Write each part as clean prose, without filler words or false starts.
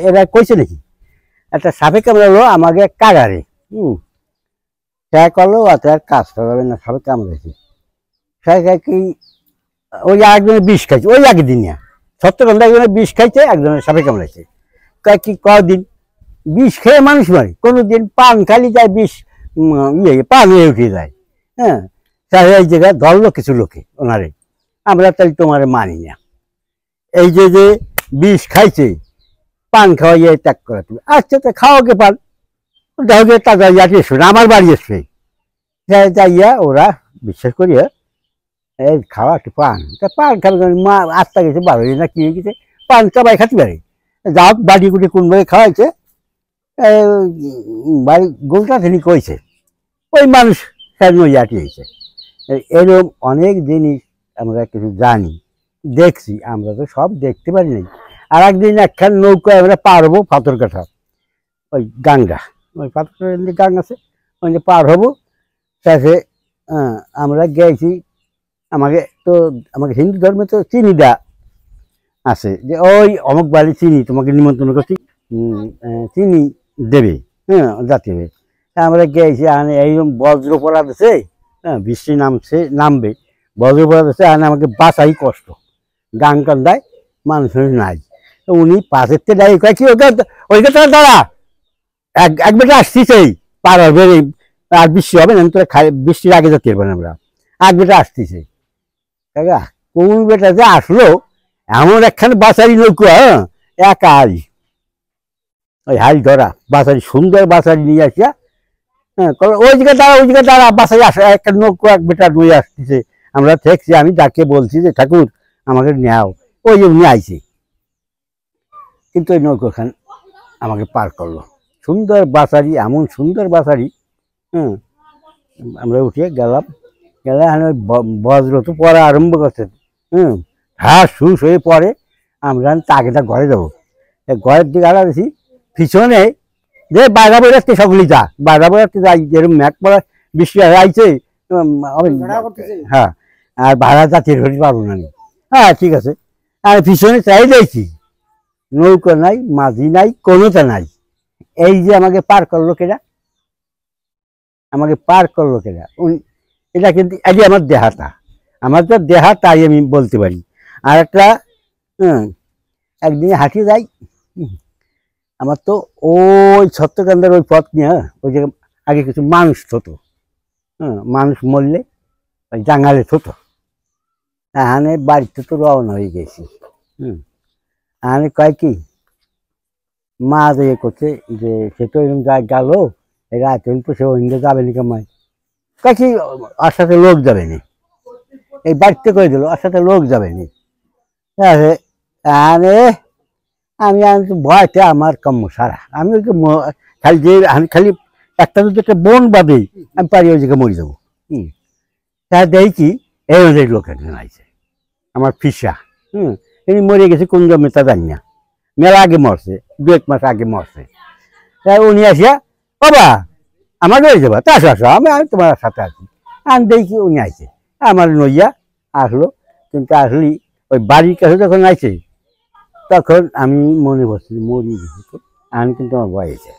এরা কইছে নাকি একটা সাপে কামড়ালো আমাকে কাগারে সে করলো অত আর কাজ হবে না, সাপে কামড়েছে সে কি ওই একজনের বিষ খাইছে ওই আগের দিনে সত্যগন্ধা একজনের বিষ খাইছে একজনের সাপে কামড়াইছে কি কদিন বিষ খেয়ে মানুষ মারে কোনোদিন পান খালি যায় বিষ পান হয়ে উঠে যায়। হ্যাঁ এই জায়গায় ধরলো কিছু লোকে ওনারে, আমরা তাই তোমার মানি না, এই যে যে বিষ খাইছে পান খাওয়াইয়া ত্যাগ করা তুমি আচ্ছা তো খাওয়াকে পান দেখো তাজা ইয়াকে এসো না আমার বাড়ি এসছে যাইয়া ওরা বিশ্বাস করিয়া এই খাওয়া একটু পান পান খাবে মা আটটা গেছে 12 না কি হয়ে গেছে পান সবাই খাতে পারে যাও বাড়ি কুটি কোন ভাবে খাওয়াইছে বাড়ি গোলটা তিনি কইছে ওই মানুষ ইয়াটি হয়েছে। এরকম অনেক জিনিস আমরা কিছু জানি দেখছি, আমরা তো সব দেখতে পারি নাই। আর একদিন একখান নৌকায় আমরা পার হবো পাথরঘাটা ওই গাঙ্গা, ওই পাথর গাং আছে ওই যে পার হবো তাতে আমরা গেছি। আমাকে হিন্দু ধর্মে তো চিনি দেয়া আছে যে ওই অমুক বাড়ি চিনি তোমাকে নিমন্ত্রণ করছি চিনি দেবে, হ্যাঁ যাতে হবে। আমরা গেছি এইরকম বজ্র পড়া দিছে, হ্যাঁ বৃষ্টি নামবে বজ্র পড়া দিছে আমাকে বাঁচাই কষ্ট গান কান্দায় মানুষ নাই। উনি পাশের থেকে দাঁড়িয়ে কয়েছি ওইটা তো দাঁড়া এক বেটা আসতেছেই পার হবে আর বৃষ্টি হবে না তোরা বৃষ্টির আগে যেতে পারবেন আমরা এক বেটা আসতেছে কাকা কোন বেটা যে আসলো এমন একখানে বাসারি নৌকা একা আই ওই হাল ধরা বাসারি সুন্দর বাসারি নিয়ে আসিয়া হ্যাঁ ওই জায়গায় দাঁড়া বাসারি আসে একটা নৌকা এক বেটা নিয়ে আসতেছে আমরা দেখছি আমি যাকে বলছি যে ঠাকুর আমাকে নেও ওই উনি আইছে কিন্তু ওই নৌকাখান আমাকে পার করলো সুন্দর বাসারি এমন সুন্দর বাসারি। হ্যাঁ আমরা উঠে গেলাম গেলে বজ্র তো পড়া আরম্ভ করছে ঘাস শুস হয়ে পড়ে আমরা তাকেটা ঘরে যাবো ঘরের দিকে আলাদা পিছনে যে বাইরা বেড়াচ্ছে সকলেই যা বাইরা বেড়াচ্ছে যাই যেরকম ম্যাক পড়া বৃষ্টি আইছে হ্যাঁ আর ভাড়া যাত্রী ধরতে পারবো না হ্যাঁ ঠিক আছে আর পিছনে চাই যাইছি নৌকা নাই মাঝি নাই কোনোটা নাই। এই যে আমাকে পার করলো কেনা এটা কিন্তু এটি আমার দেহাটা আমার তো দেহা তাই আমি বলতে পারি। আর একটা একদিন হাঁটিয়ে যাই আমার তো ওই সত্যকান্দার ওই পথ নিয়ে ওই জায়গায় আগে কিছু মানুষ থতো মানুষ মরলে ওই জাঙ্গালে থতো এখানে বাড়িতে তো রওনা হয়ে গেছি এখানে কয় কি মা ইয়ে করছে যে সে তো এরকম যা গেল রাতে তো সে ওই যাবে নি কামাই কাছে ওর সাথে লোক যাবে নি এই বাড়িতে করে দিল ওর সাথে লোক যাবে নি আমি ভয়তে আমার কাম্য সারা আমি খালি যে আমি খালি একটা যদি একটা বোন বাদেই আমি পারি ওই জায়গায় মরে যাবো তা দেখি এই অনুযায়ী লোক একজন আইছে আমার ফিসা ইনি মরে গেছে কোন জমে তা জানি না মেলা আগে মরছে 2-1 মাস আগে মরছে তাই উনি আসিয়া বাবা আমার রয়ে যাবা তা আসো আমি তোমার সাথে আছি আমি দেখি উনি আইছে আমার নইয়া আসলো কিন্তু আসলি ওই বাড়ির কাছে যখন আইছে তখন আমি মনে করছি মরি গেছি আমি কিন্তু আমার ভয় হয়েছে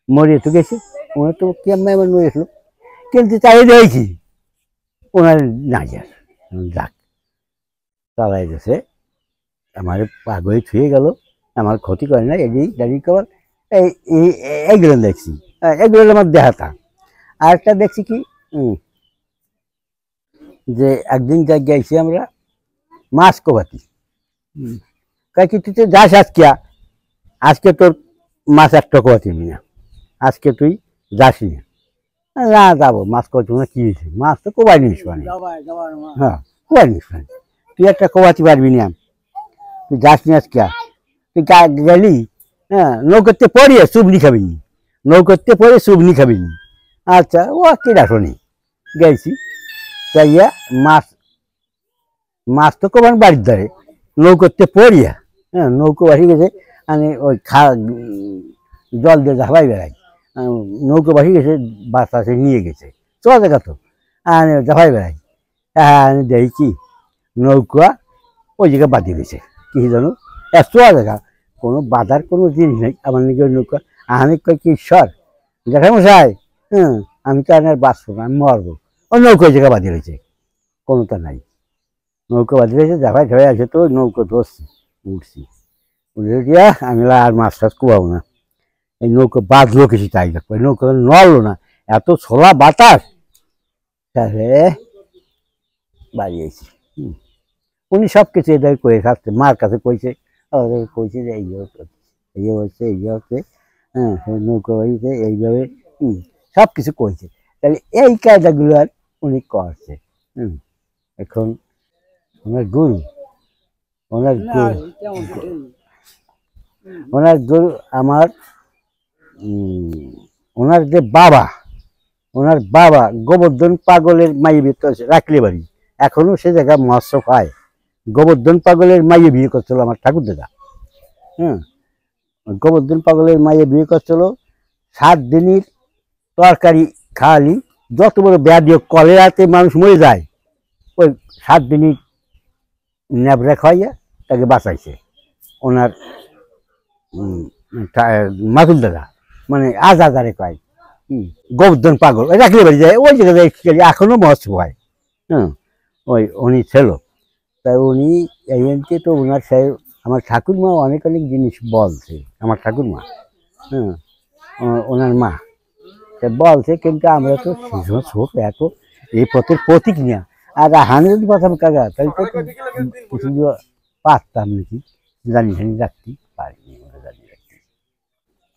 মরিয়ে তো গেছি ওনার তো কেমন আমার নই আসলো কিন্তু চাই দেখি ওনার না যাক চালাই গেছে আমার পাগলে ছুঁয়ে গেল আমার ক্ষতি করে না এদিক দাঁড়িয়ে কবার এইগুলো দেখছি এগুলো আমার দেখাতা। আর একটা দেখছি কি যে একদিন গেছি আমরা মাছ কোবাতি কি তুই তো যাস আজকে তোর মাছ একটা কোবাতি না আজকে তুই যাসি না যাবো মাছ কোবাতি না কি হয়েছে মাছ তো কোবাই নিস মানে হ্যাঁ কোবাই নিস মানে তুই একটা কোবাতি পারবি না তুই যাস নি আজকে তুই গেলি হ্যাঁ নৌকোতে পড়িয়ে চুবনি খাবি নি নৌকোতে পড়ে চুবনি খাবি নি আচ্ছা ও কেডা শোনি গেছি যাইয়া মাছ তো কোবান বাড়ির ধারে নৌকোতে পড়িয়া হ্যাঁ নৌকো বাসি গেছে আমি ওই জল দিয়ে ঝাপাই বেড়াই নৌকো বাসি গেছে বাচ্চা নিয়ে গেছে চলা জায়গা তো ঝাপাই বেড়াই আমি দেখি নৌকা ওই জায়গায় বাঁধিয়ে গেছে কি জানো চলা জায়গা কোনো বাধার কোনো জিনিস নেই। আমার নিজের নৌকা আমি কই কি ঈশ্বর দেখা মশাই, হ্যাঁ আমি তো আর বাঁচবো না, আমি মরবো। ও নৌকো ওই জায়গা বাঁধিয়ে রয়েছে, কোনোটা নাই। নৌকো বাঁধিয়ে রয়েছে, জায়গায় ঝরে আছে তো নৌকো ধরছি, উঠছি, উঠে দিয়া আমি আর মাছ টাছ কুয়াবো না। এই নৌকো বাঁধলো কিছু তাই দেখো, নৌকো নড়লো না, এত ছোলা বাতাস। তাহলে বাড়িয়েছি। উনি সব কিছু এদের করে থাকছে, মার কাছে কইছে, কইছে যে এই হচ্ছে এই হচ্ছে, হ্যাঁ নৌকো বাড়িতে এইভাবে সব কিছু কইছে। তাহলে এই কায়দাগুলো আর উনি করছে। এখন ওনার গুরু, ওনার গুরু, ওনার গুরু আমার ওনার যে বাবা, ওনার বাবা গোবর্ধন পাগলের মাইয়ে বিয়ে করছে রাখলে বাড়ি, এখনো সে জায়গা মৎস্য পায়। গোবর্ধন পাগলের মাইয়ে বিয়ে করছিল আমার ঠাকুর দাদা। গোবর্ধন পাগলের মাইয়ে বিয়ে করছিল, 7 দিনের তরকারি খাওয়ালি, যত বড় ব্যাধি কলেরাতে মানুষ মরে যায়, ওই 7 দিনই ন্যাবরা খাইয়া তাকে বাঁচাইছে ওনার মাতুল দাদা, মানে আজাদারে কয় গোবর্ধন পাগল, ওই রাখলে বাড়ি যায়, ওই জায়গায় এখনো মস্ত হয়। ওই উনি ছিল, তাই উনি এইকে তো ওনার আমার ঠাকুরমা অনেক অনেক জিনিস বলছে, আমার ঠাকুরমা, ওনার মা বলছে, কিন্তু আমরা তো ছোট এত এই পথের প্রতীক নিয়ে, আর হানে যদি পাতাম কাকা তাহলে তো কিছু পারতাম নাকি, জানি রাখতে পারিনি, জানি রাখতে।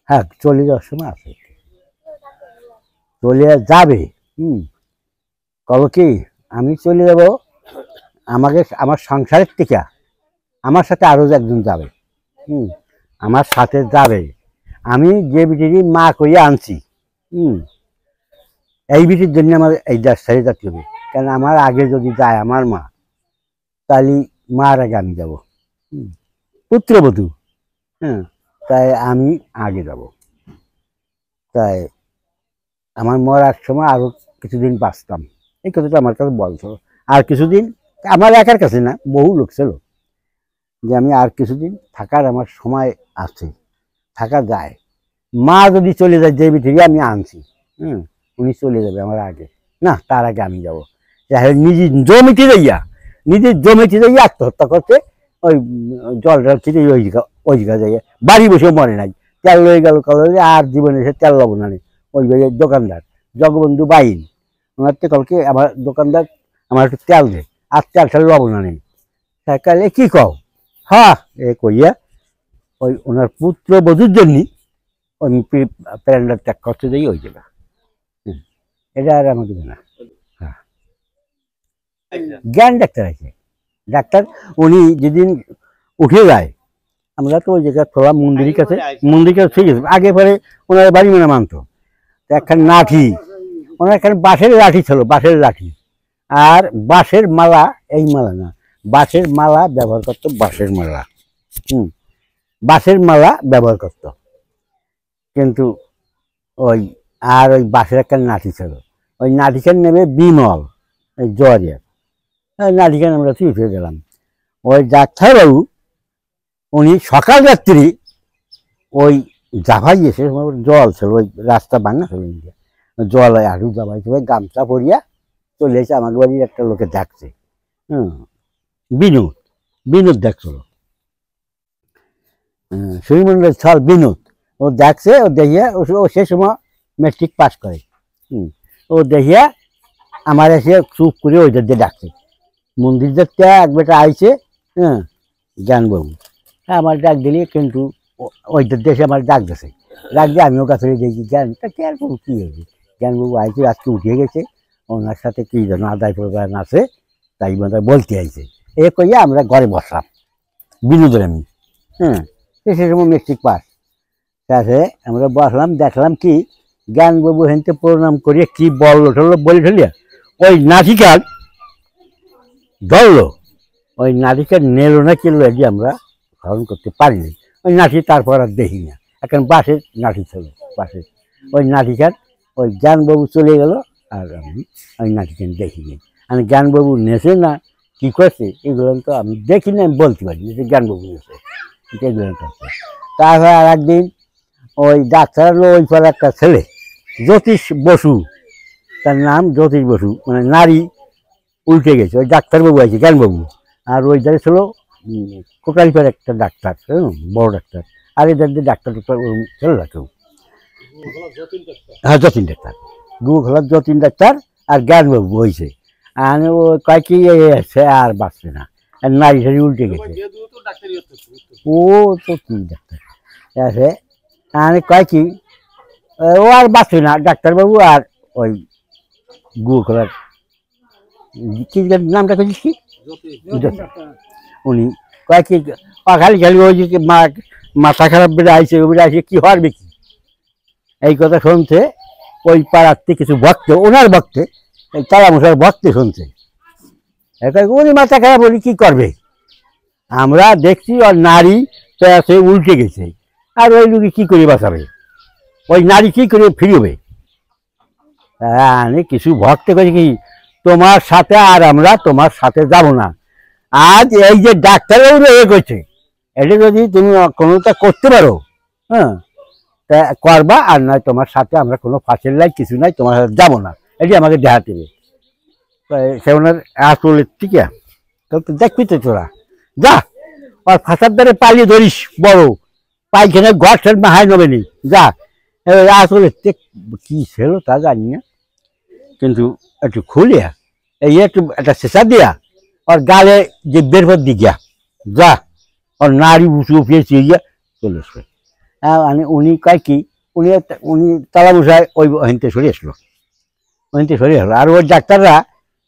হ্যাঁ চলে যাওয়ার সময় আছে, চলে যাবে। কব কি আমি চলে যাব, আমাকে আমার সংসারের থেকে আমার সাথে আরো একজন যাবে, আমার সাথে যাবে। আমি যে বিটির মা কইয়া আনছি, এই বিটির জন্য আমার এই দেশ ছেড়ে যেতে হবে। কারণ আমার আগে যদি যায় আমার মা, তাহলে মার আগে আমি যাবো, পুত্রবধূ, তাই আমি আগে যাব। তাই আমার মরার সময় আরো কিছুদিন বাঁচতাম, এই কথাটা আমার কাছে বলতো। আর কিছুদিন আমার একার কাছে না, বহু লোক ছিল, যে আমি আর কিছুদিন থাকার আমার সময় আছে, থাকা যায়। মা যদি চলে যায় যে বিটিকে আমি আনছি, উনি চলে যাবে আমার আগে, না তার আগে আমি যাবো। নিজের জমিতে যাইয়া, নিজের জমিতে যাইয়া আত্মহত্যা করতে, ওই জল খেতে ওই জায়গা যাইয়া বাড়ি বসে মরে নাই, তেল লয়ে গেল আর জীবনে সে তেল লবো না। ওই দোকানদার জগবন্ধু বাইন, ওনার তো কালকে আমার দোকানদার আমার একটু তেল দে, আর তেলটা লবো না নেই। কালে কি কও, হ্যাঁ এ কইয়া ওই ওনার পুত্রবধূর জন্য ওই প্যারেন্ডার ত্যাগ করতে যাই ওই জায়গা। এটা আর আমাকে না। হ্যাঁ জ্ঞান ডাক্তার আছে, ডাক্তার উনি যেদিন উঠে যায়, আমরা তো ওই জায়গায় খোলা মন্দিরের কাছে, মন্দির কাছে ঠিক আছে, আগে পরে ওনার বাড়ি মনে মানত। একখানে লাঠি, ওনার এখানে বাঁশের লাঠি ছিল, বাঁশের লাঠি আর বাঁশের মালা, এই মালা না, বাঁশের মালা ব্যবহার করতো, বাঁশের মালা, বাঁশের মালা ব্যবহার করতো। কিন্তু ওই আর ওই বাঁশের একটা নাঠি ছিল, ওই নাঠিখান নেবে বিমল, ওই জ্বরের নাঠিখান আমরা ঠিক হয়ে গেলাম। ওই ডাক্তারবাবু উনি সকাল রাত্রি ওই জাভাই এসে জল ছিল, ওই রাস্তা ভাঙা ছিল, জল আরু জাভাই ওই গামছা পরিয়া চলে এসে আমার বাড়ির একটা লোকে ডাকছে, বিনোদ, বিনোদ ডাকছিল, সুইমন্ডল ছল বিনোদ, ও দেখছে, ও দেখিয়া ও সে সময় মেট্রিক পাস করে, ও দেখিয়া আমার এসে চুপ করে ওইটার দিয়ে ডাকছে, মন্দির দেখতে এক বেটা আইছে, জ্ঞানবাবু, আমার ডাক দিলে, কিন্তু ওইটার দেশে আমার ডাক দিয়েছে, ডাক দিয়ে আমিও কাছে দেখি জ্ঞানটা জ্ঞানবাবু কী হয়েছে, জ্ঞানবাবু আইছে আজকে উঠে গেছে, ওনার সাথে কী যেন আদায় প্রদান আছে, তাই মানে বলতে আইছে। এ কইয়া আমরা ঘরে বসলাম, বিনোদের আমি, সে সময় মেট্রিক পাস। তারপরে আমরা বসলাম, দেখলাম কি জ্ঞানবাবু হেনতে প্রণাম করিয়া কি বললো টললো বলে ঠলিয়া ওই নাটিকার ধরলো, ওই নাটিকার নেলো না কিনলো, এটি আমরা ধারণ করতে পারিনি। ওই নাটি তারপর আর দেখি না, এখন বাঁশের নাটি ছিল, বাঁশের ওই নাটিকার ওই জ্ঞানবাবু চলে গেল, আর আমি ওই নাটিকান দেখিনি। আমি জ্ঞানবাবু নেছে না কি করছে এগুলো তো আমি দেখি না, আমি বলতে পারি যে জ্ঞানবাবু নেছে, ট্রিটমেন্ট করছে। তারপরে আর একদিন ওই ডাক্তার হলো ওই পর একটা ছেলে জ্যোতিষ বসু, তার নাম জ্যোতিষ বসু, মানে নারী উল্টে গেছে। ওই ডাক্তারবাবু আছে জ্ঞানবাবু, আর ওই ধারে ছিল কোটালিপার একটা ডাক্তার, বড় ডাক্তার। আর এদের দিয়ে ডাক্তার টাক্তার ছিল না কেউ। হ্যাঁ, যতীন ডাক্তার, গু খেলার যতীন ডাক্তার আর জ্ঞানবাবু হয়েছে। আর ও কয় কি সে আর বাঁচবে না, আর নারী সারি উল্টে গেছে। ও তো কি ডাক্তার আছে, আর কয় কি ও আর বাঁচবে না ডাক্তারবাবু। আর ওই গু খেলার কি নামটা করছিস কি, উনি কয় কি খালি খালি ওই যে মাথা খারাপ বেড়ে আইসে, বেড়ে আইসে কি হওয়ার কি, এই কথা শুনছে ওই পাড়াতে কিছু ভক্ত, ওনার ভক্তে, এই তারামশার ভক্তে শুনছে। উনি মাথা খারাপ উনি কি করবে, আমরা দেখছি ওর নারী সে উল্টে গেছে, আর ওই রুগী কি করে বাঁচাবে, ওই নারী কি করে ফিরবে। কিছু ভক্তে করেছে কি তোমার সাথে আর আমরা তোমার সাথে যাব না। আজ এই যে ডাক্তারবাবু এ করছে, এটা যদি তুমি কোনোটা করতে পারো, হ্যাঁ তা করবা, আর নয় তোমার সাথে আমরা কোনো ফাঁসের লাই কিছু নাই, তোমার সাথে যাবো না, এটি আমাকে দেখাতে হবে। সে ওনার আসলে ঠিক আছে, তো দেখবি তো তোরা যা, আর ফাঁসার দ্বারে পালিয়ে ধরিস বড় পাইখানে ঘর ঠেল হাই নেবে নি, যা। আসলে কি ছিল তা জানি না, কিন্তু একটু খুলিয়া এই একটু একটা শেষা দিয়া ওর গালে যে বের ভর দি গিয়া যা, ওর নারী উপিয়ে গিয়া চলে আসবে। মানে উনি কয় কি, উনি তালা বসায় ওই হিনতে সরে আসলো, ওইতে সরে আসলো। আর ওই ডাক্তাররা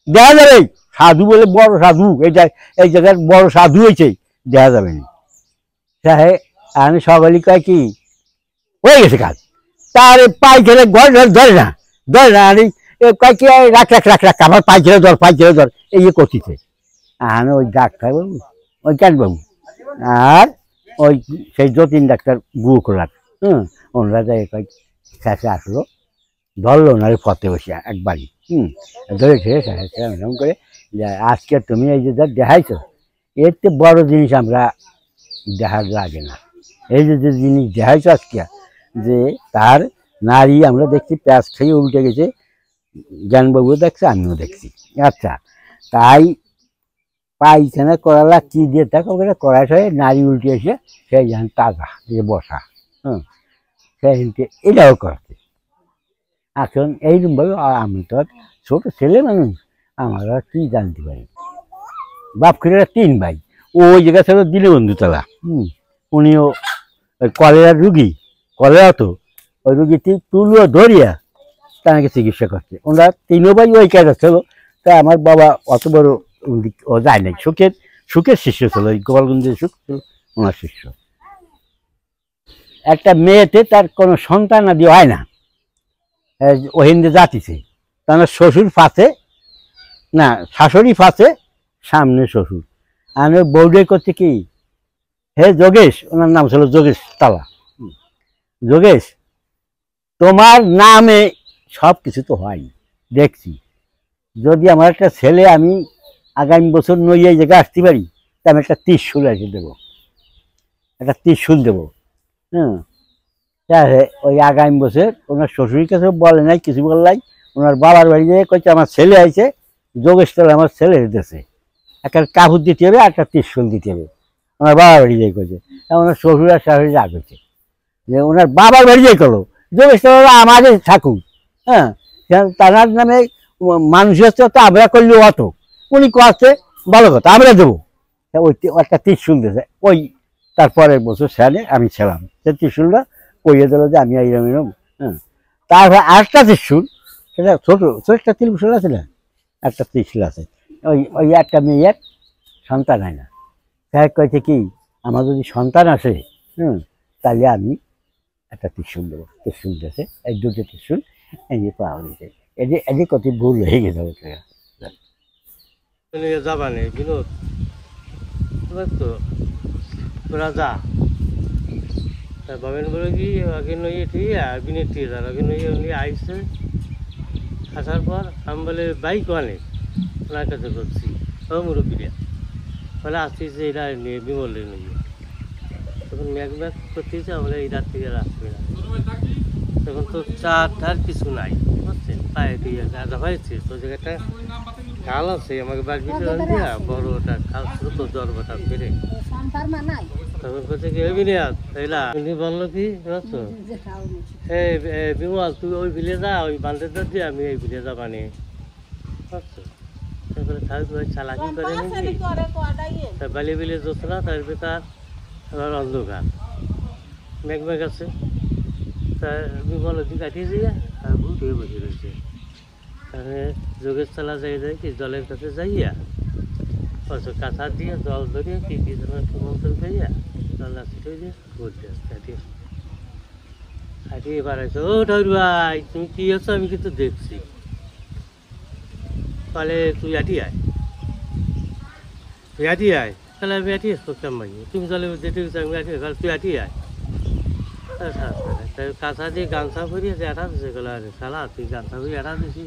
দেখা যাবে সাধু বলে বড় সাধু, এই জায়গার বড় সাধু হয়েছে, দেখা যাবে না সাহেব। আমি সকালে কয় কি হয়ে গেছে কাজ, তার পাইখানে ঘর ধরে না, ধরে না। আমি কয় কি রাখ রাখ রাখ রাখ, আমার পাইখানে ধর, পাইখানে ধর, এই করতেছে। আমি ওই ডাক্তারবাবু, ওই জ্ঞানবাবু আর ওই সেই যতীন ডাক্তার গু খোলার, ওনারা যাই কয় শেষে আসলো, ধরলো ওনারে পথে বসে একবারই, ধরে এরকম করে যে আজকে তুমি এই যে যা দেখাইছো, এর তো বড় জিনিস আমরা দেখার লাগে না। এই যে জিনিস দেখাইছো আজকে, যে তার নারী আমরা দেখছি প্যাঁচ খেয়ে উল্টে গেছে, জ্ঞানবাবুও দেখছে, আমিও দেখছি। আচ্ছা, তাই পায়খানা করালা কি দিয়ে থাকো ওখানে কড়াই হয়ে নারী উল্টে এসে সেই যেন তাজা যে বসা, সেইটা এটাও করছে। এখন এইরকমভাবে আমি তো ছোটো ছেলে মানুষ, আমরা কি জানতে পারি। বাপ খুঁড়েরা 3 ভাই, ওই জায়গা ছিল দীনবন্ধুতলা, উনিও ওই কলেরার রুগী, কলেরা তো ওই রুগীটি তুলিও ধরিয়া তাকে চিকিৎসা করছে। ওনারা 3 ভাই ওই কাজে ছিল। তা আমার বাবা অত বড় ও যায় নাই, সুখের শিষ্য ছিল, ওই গোপালগঞ্জের সুখ ছিল ওনার শিষ্য। একটা মেয়েতে তার কোনো সন্তান আদি হয় না, ও হিন্দে জাতিছে, তার শ্বশুর ফাঁসে না, শাশুড়ি ফাঁসে, সামনে শ্বশুর। আমি বৌডে করছে কি, হে যোগেশ, ওনার নাম ছিল যোগেশ তালা, যোগেশ তোমার নামে সব কিছু তো হয় দেখছি, যদি আমার একটা ছেলে আমি আগামী বছর নই এই জায়গায় আসতে পারি, তা আমি একটা ত্রিশূল এসে দেবো, একটা ত্রিশূল দেবো। ওই আগামী বছর ওনার শ্বশুরের কাছে বলে নাই, কিছু বল নাই, ওনার বাবার বাড়ি যেয়ে কইছে আমার ছেলে আইছে, যোগেশ তালা আমার ছেলে দিতেছে, একটা কাপড় দিতে হবে, একটা ত্রিশূল দিতে হবে। ওনার বাবার বাড়ি যাই কইছে, ওনার শ্বশুর আর শাশুড়ি রাগ হয়েছে যে ওনার বাবার বাড়ি যাই করলো, যোগেশ তালা আমাদের থাকুক, তার নামে মানুষ হচ্ছে তো আমরা করলেও অত, উনি করছে ভালো কথা, আমরা দেবো। ওই একটা ত্রিশূল দিয়েছে, ওই তারপরের বছর সালে আমি ছিলাম, সে ত্রিশূলটা কইয়ে দিল যে আমি এইরকম এরকম। তারপর আরেকটা ত্রিশূল, সেটা ছোটো ছোটো একটা ত্রিশূল আছে না, একটা ত্রিশূল আছে, ওই একটা মেয়ের সন্তান হয় না, স্যার কয়েছে কি আমার যদি সন্তান আসে, তাহলে আমি একটা ত্রিশূল দেবো। ত্রিশূল দিয়েছে, এই 2টো ত্রিশূল এই যে পাওয়া গেছে। এদিক কত ভুল হয়ে গেছে যাবা নেই বিনোদ তো তোরা যা বাবেন বলে কি আগে নইয়ে ঠিক আর বিনে ঠিক আর আগে নইয়ে উনি আইসে, আসার পর আমি বলে বাইক অনেক ওনার কাছে করছি ও মুরব্বীরা বলে আসছি যে এরা নিয়ে বিমলে নিয়ে তখন ম্যাগ করতেছে, আমরা এই রাত থেকে আসবে না। তখন তো চার ধার কিছু নাই, বুঝছেন, পায়ে দিয়ে গাঁদা হয়েছে তো জায়গাটা খাল আছে আমাকে বাড়ির ভিতরে দিয়া বড় ওটা খাল ছিল তো জলবাটা ফেরে। তখন বলছে কি উনি বললো কি বুঝছো, বিমল তুই ওই ভিলেজা ওই বান্ধের দার দিয়ে আমি এই ভিলেজা বানিয়ে বুঝছো। তারপরে থাকবে চালাকি করে নাকি তা বালি বিলে জোসরা তার ভেতর আবার অন্ধকার মেঘ আছে। তা বিমল ওদিকে কাটিয়ে দিয়ে আর ভূত হয়ে বসে রয়েছে। তাহলে যোগের চালা যাই কি জলের কাছে যাইয়া অত কাঁচা দিয়ে জল ধরিয়ে কি ধরনের মন্ত্র করিয়া জল ছিটে দিয়ে ভোট দিয়ে কাটিয়ে কাটিয়ে বাড়াইছে। ও ঠাকুর ভাই তুমি কি আছো আমি কিন্তু দেখছি, তাহলে তুই আটি আয়, তুই আটি আয়। তাহলে আমি আটি আসবো কেমন, তুমি তাহলে যেতে গেছো আমি আটি তাহলে তুই আটি আয়। কাঁচা দিয়ে গামছা করিয়ে যে এটা দিছে গেলো, আরে শালা তুই গামছা করিয়ে এটা দিছি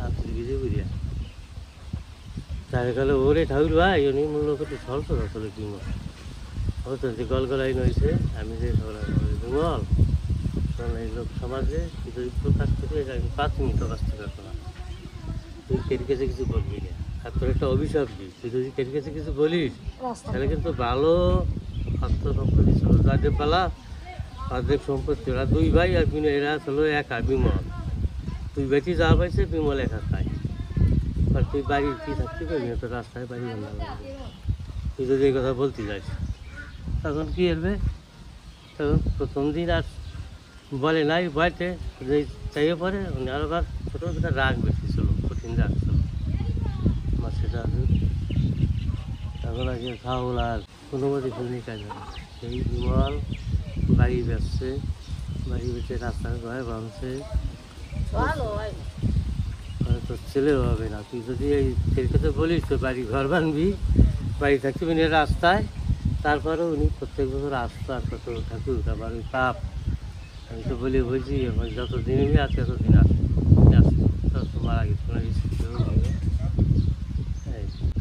আর তুই কিছু করিয়া তাহলে গেলো ওরে ঠাকুর ভাই উনি মূল্য করতে ছল তো আসলে বিমল হতো যে গলগলাই নইছে আমি যে বিমল এই লোক সমাজে যদি প্রকাশ করে আমি 5 মিনিটও কাজতে পারতো না, তুই কেটে কাছে কিছু বলবি না। আর তোর একটা অভিশাপ দিই, তুই যদি কেটে কাছে কিছু বলিস তাহলে কিন্তু ভালো আত্ম সম্পত্তি ছিল যাদের পালা অর্ধেক সম্পত্তি ওরা 2 ভাই আর এরা ছিল একা বিমল, তুই বেটি যা পাইছে বিমল একা খায়। আর তুই বাড়ি কি থাকতে পারবি না, তোর রাস্তায় বাড়ি বান্ধা তুই যদি এই কথা বলতে যাস তখন কি হবে। তখন প্রথম দিন আর বলে নাই বাড়িতে যে চাইয়ে পরে উনি আরো ছোটো একটা রাগ বেশি ছিল, কঠিন রাগ ছিল আমার সেটা। তখন আগে খাওয়াল আর কোনো মতে খুলনি কাজ হবে সেই বিমল বাড়ি বেচছে, বাড়ি বেচে রাস্তার ঘরে ভাঙছে। তোর ছেলেও হবে না, তুই যদি এই ছেলেকে বলিস তো বাড়ি ঘর ভাঙবি, বাড়ি থাকতে উনি রাস্তায়। তারপরেও উনি প্রত্যেক বছর আসতো আর কত ঠাকুর আবার ওই পাপ আমি তো বলছি যতদিন আমি আছি ততদিন আসতো মারা গেছে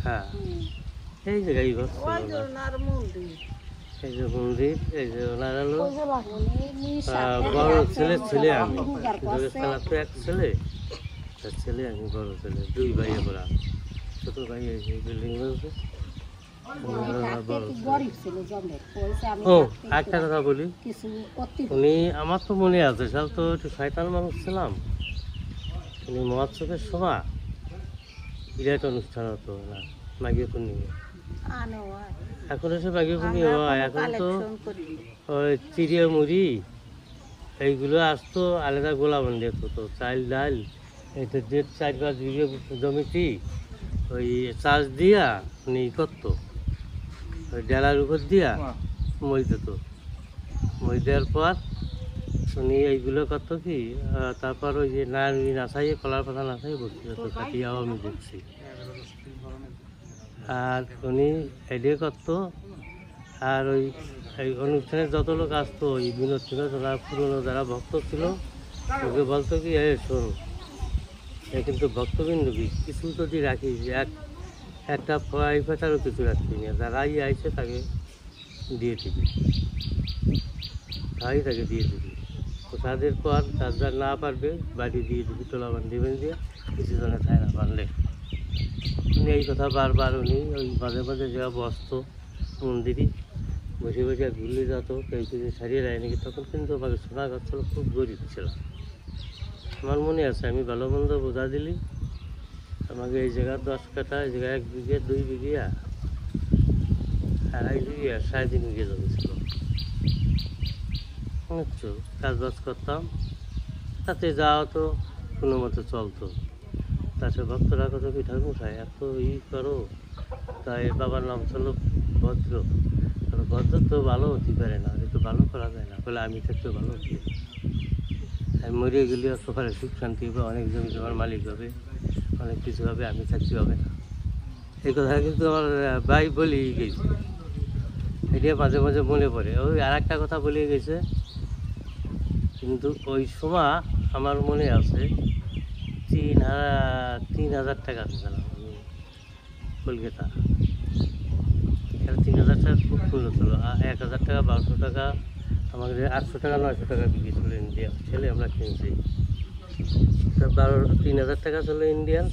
হ্যাঁ। এই যে গাই ঘর এই যে মন্দির, এই যে ওনার হলো বড় ছেলে আমি খেলা তো এক ছেলে, তার ছেলে আমি বড় ছেলে, 2 ভাই আমরা ছোট ভাই এই বিল্ডিং বলছে। ও একটা কথা বলি, উনি আমার তো মনে আছে সাল তো একটু শয়তান মানুষ ছিলাম, উনি মহোৎসবের সময় বিরাট অনুষ্ঠান হতো না মাঘী পূর্ণিমা, এখন এসে মাঘী পূর্ণিমা হয়, এখন তো ওই চিড়িয়া মুড়ি এইগুলো আসতো আলাদা গোলাবন্দি হতো, চাল ডাল এটা 4-5 বিঘে জমিটি ওই চাষ দিয়া উনি করতো, ওই ডেলার উপর দিয়া মই দিত, মই দেওয়ার পর উনি এইগুলো করতো কি তারপর ওই যে নাচাইয়ে কলার পাতা নাচাই বসতে যেত কাটিয়াও আমি দেখছি। আর উনি এডিয়ে করতো আর ওই এই অনুষ্ঠানে যত লোক আসতো ওই বিনোদ ছিল যারা পুরনো যারা ভক্ত ছিল ওকে বলতো কি শোন কিন্তু ভক্তবিন্দু কিছু যদি রাখিস একটা ফ্রাই পাতারও কিছু রাখবি না, যারাই আইসে তাকে দিয়ে দিবি, তাই তাকে দিয়ে দিবি। প্রসাদের পর যার না পারবে বাড়ি দিয়ে দিবি, তোলা বান্ধিবেন দিয়ে কিছু জনে খায় না পারলে। উনি এই কথা বারবার উনি ওই মাঝে মাঝে যাওয়া বসতো মন্দিরে বসে বসে ঘুরলে যেত, কেউ কিছু সারিয়ে দেয় নাকি। তখন কিন্তু আমাকে সোনাঘাট ছিল খুব গরিব ছিল, আমার মনে আছে আমি ভালো মন্দ বোঝা দিলি আমাকে এই জায়গায় 10 কাঠা, এই জায়গায় 1 বিঘে 2 বিঘে 2.5 বিঘে 3.5 বিঘে জমি ছিল বুঝছো। কাজ বাজ করতাম তাতে যাওয়া তো কোনো মতো চলতো। তাতে ভক্তরা কত কি ঠাকুর এত করো, তাই বাবার নাম ছিল ভদ্র, ভদ্র তো ভালো হতে পারে না, একটু ভালো করা যায় না বলে আমি থাকতে ভালো হতে, আমি মরিয়ে গেলে সকালে সুখ শান্তি হবে, অনেক জমি জমার মালিক হবে, অনেক কিছু হবে, আমি থাকতে হবে না। এই কথা কিন্তু আমার ভাই বলি গেছে, এটা মাঝে মাঝে মনে পড়ে। ওই আর একটা কথা বলে গেছে কিন্তু ওই সময় আমার মনে আছে 3,000 টাকা দিয়েছিলাম আমি কলকাতা, তাহলে 3000 টাকা খুব মূল্য ছিল, আর 1000 টাকা 1200 টাকা আমাদের 800 টাকা 900 টাকা বিক্রি ছিল ইন্ডিয়ান ছেলে আমরা কিনছি। তা 3000 টাকা ছিল ইন্ডিয়ান।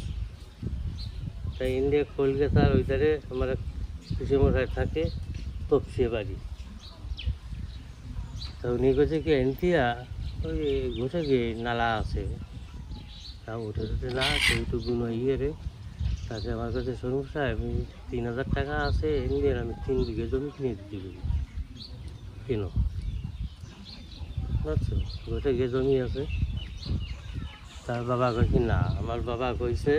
তাই ইন্ডিয়া কলকাতার ওই ধারে আমার কৃষিমশাই থাকে, তপসিয়ে বাড়ি। তা উনি বলছে কি এনতিয়া ওই ঘুরে গিয়ে নালা আছে, তা উঠে উঠে না সেইটুকুন ইয়ে রে। তাকে আমার কাছে শুনুন সাহেব, আমি 3000 টাকা আছে ইন্ডিয়ান, আমি 3 বিঘে জমি কিনে দিতে পারি, কেন বুঝছো, ঘুরে গিয়ে জমি আছে। তার বাবা কইছি না, আমার বাবা কইছে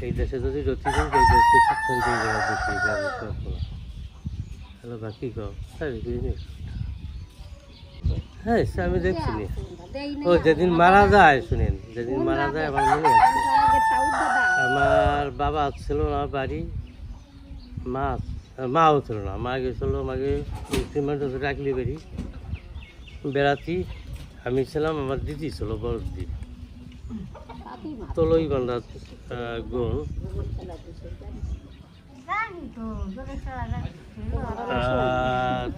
এই দেশে যদি রতি দিন এই দেশে শিক্ষণ দিয়ে দেওয়া দেখি হ্যালো বাকি কও হ্যাঁ সে আমি দেখছি নি। ও যেদিন মারা যায় শুনেন, যেদিন মারা যায় আমার মনে আছে, আমার বাবা ছিল না বাড়ি, মাও ছিল না, মা গেছিল মাকে রাখলি বাড়ি বেড়াতি। আমি ছিলাম, আমার দিদি ছিল বড় দিদি, তলই বান্ধা গুণ।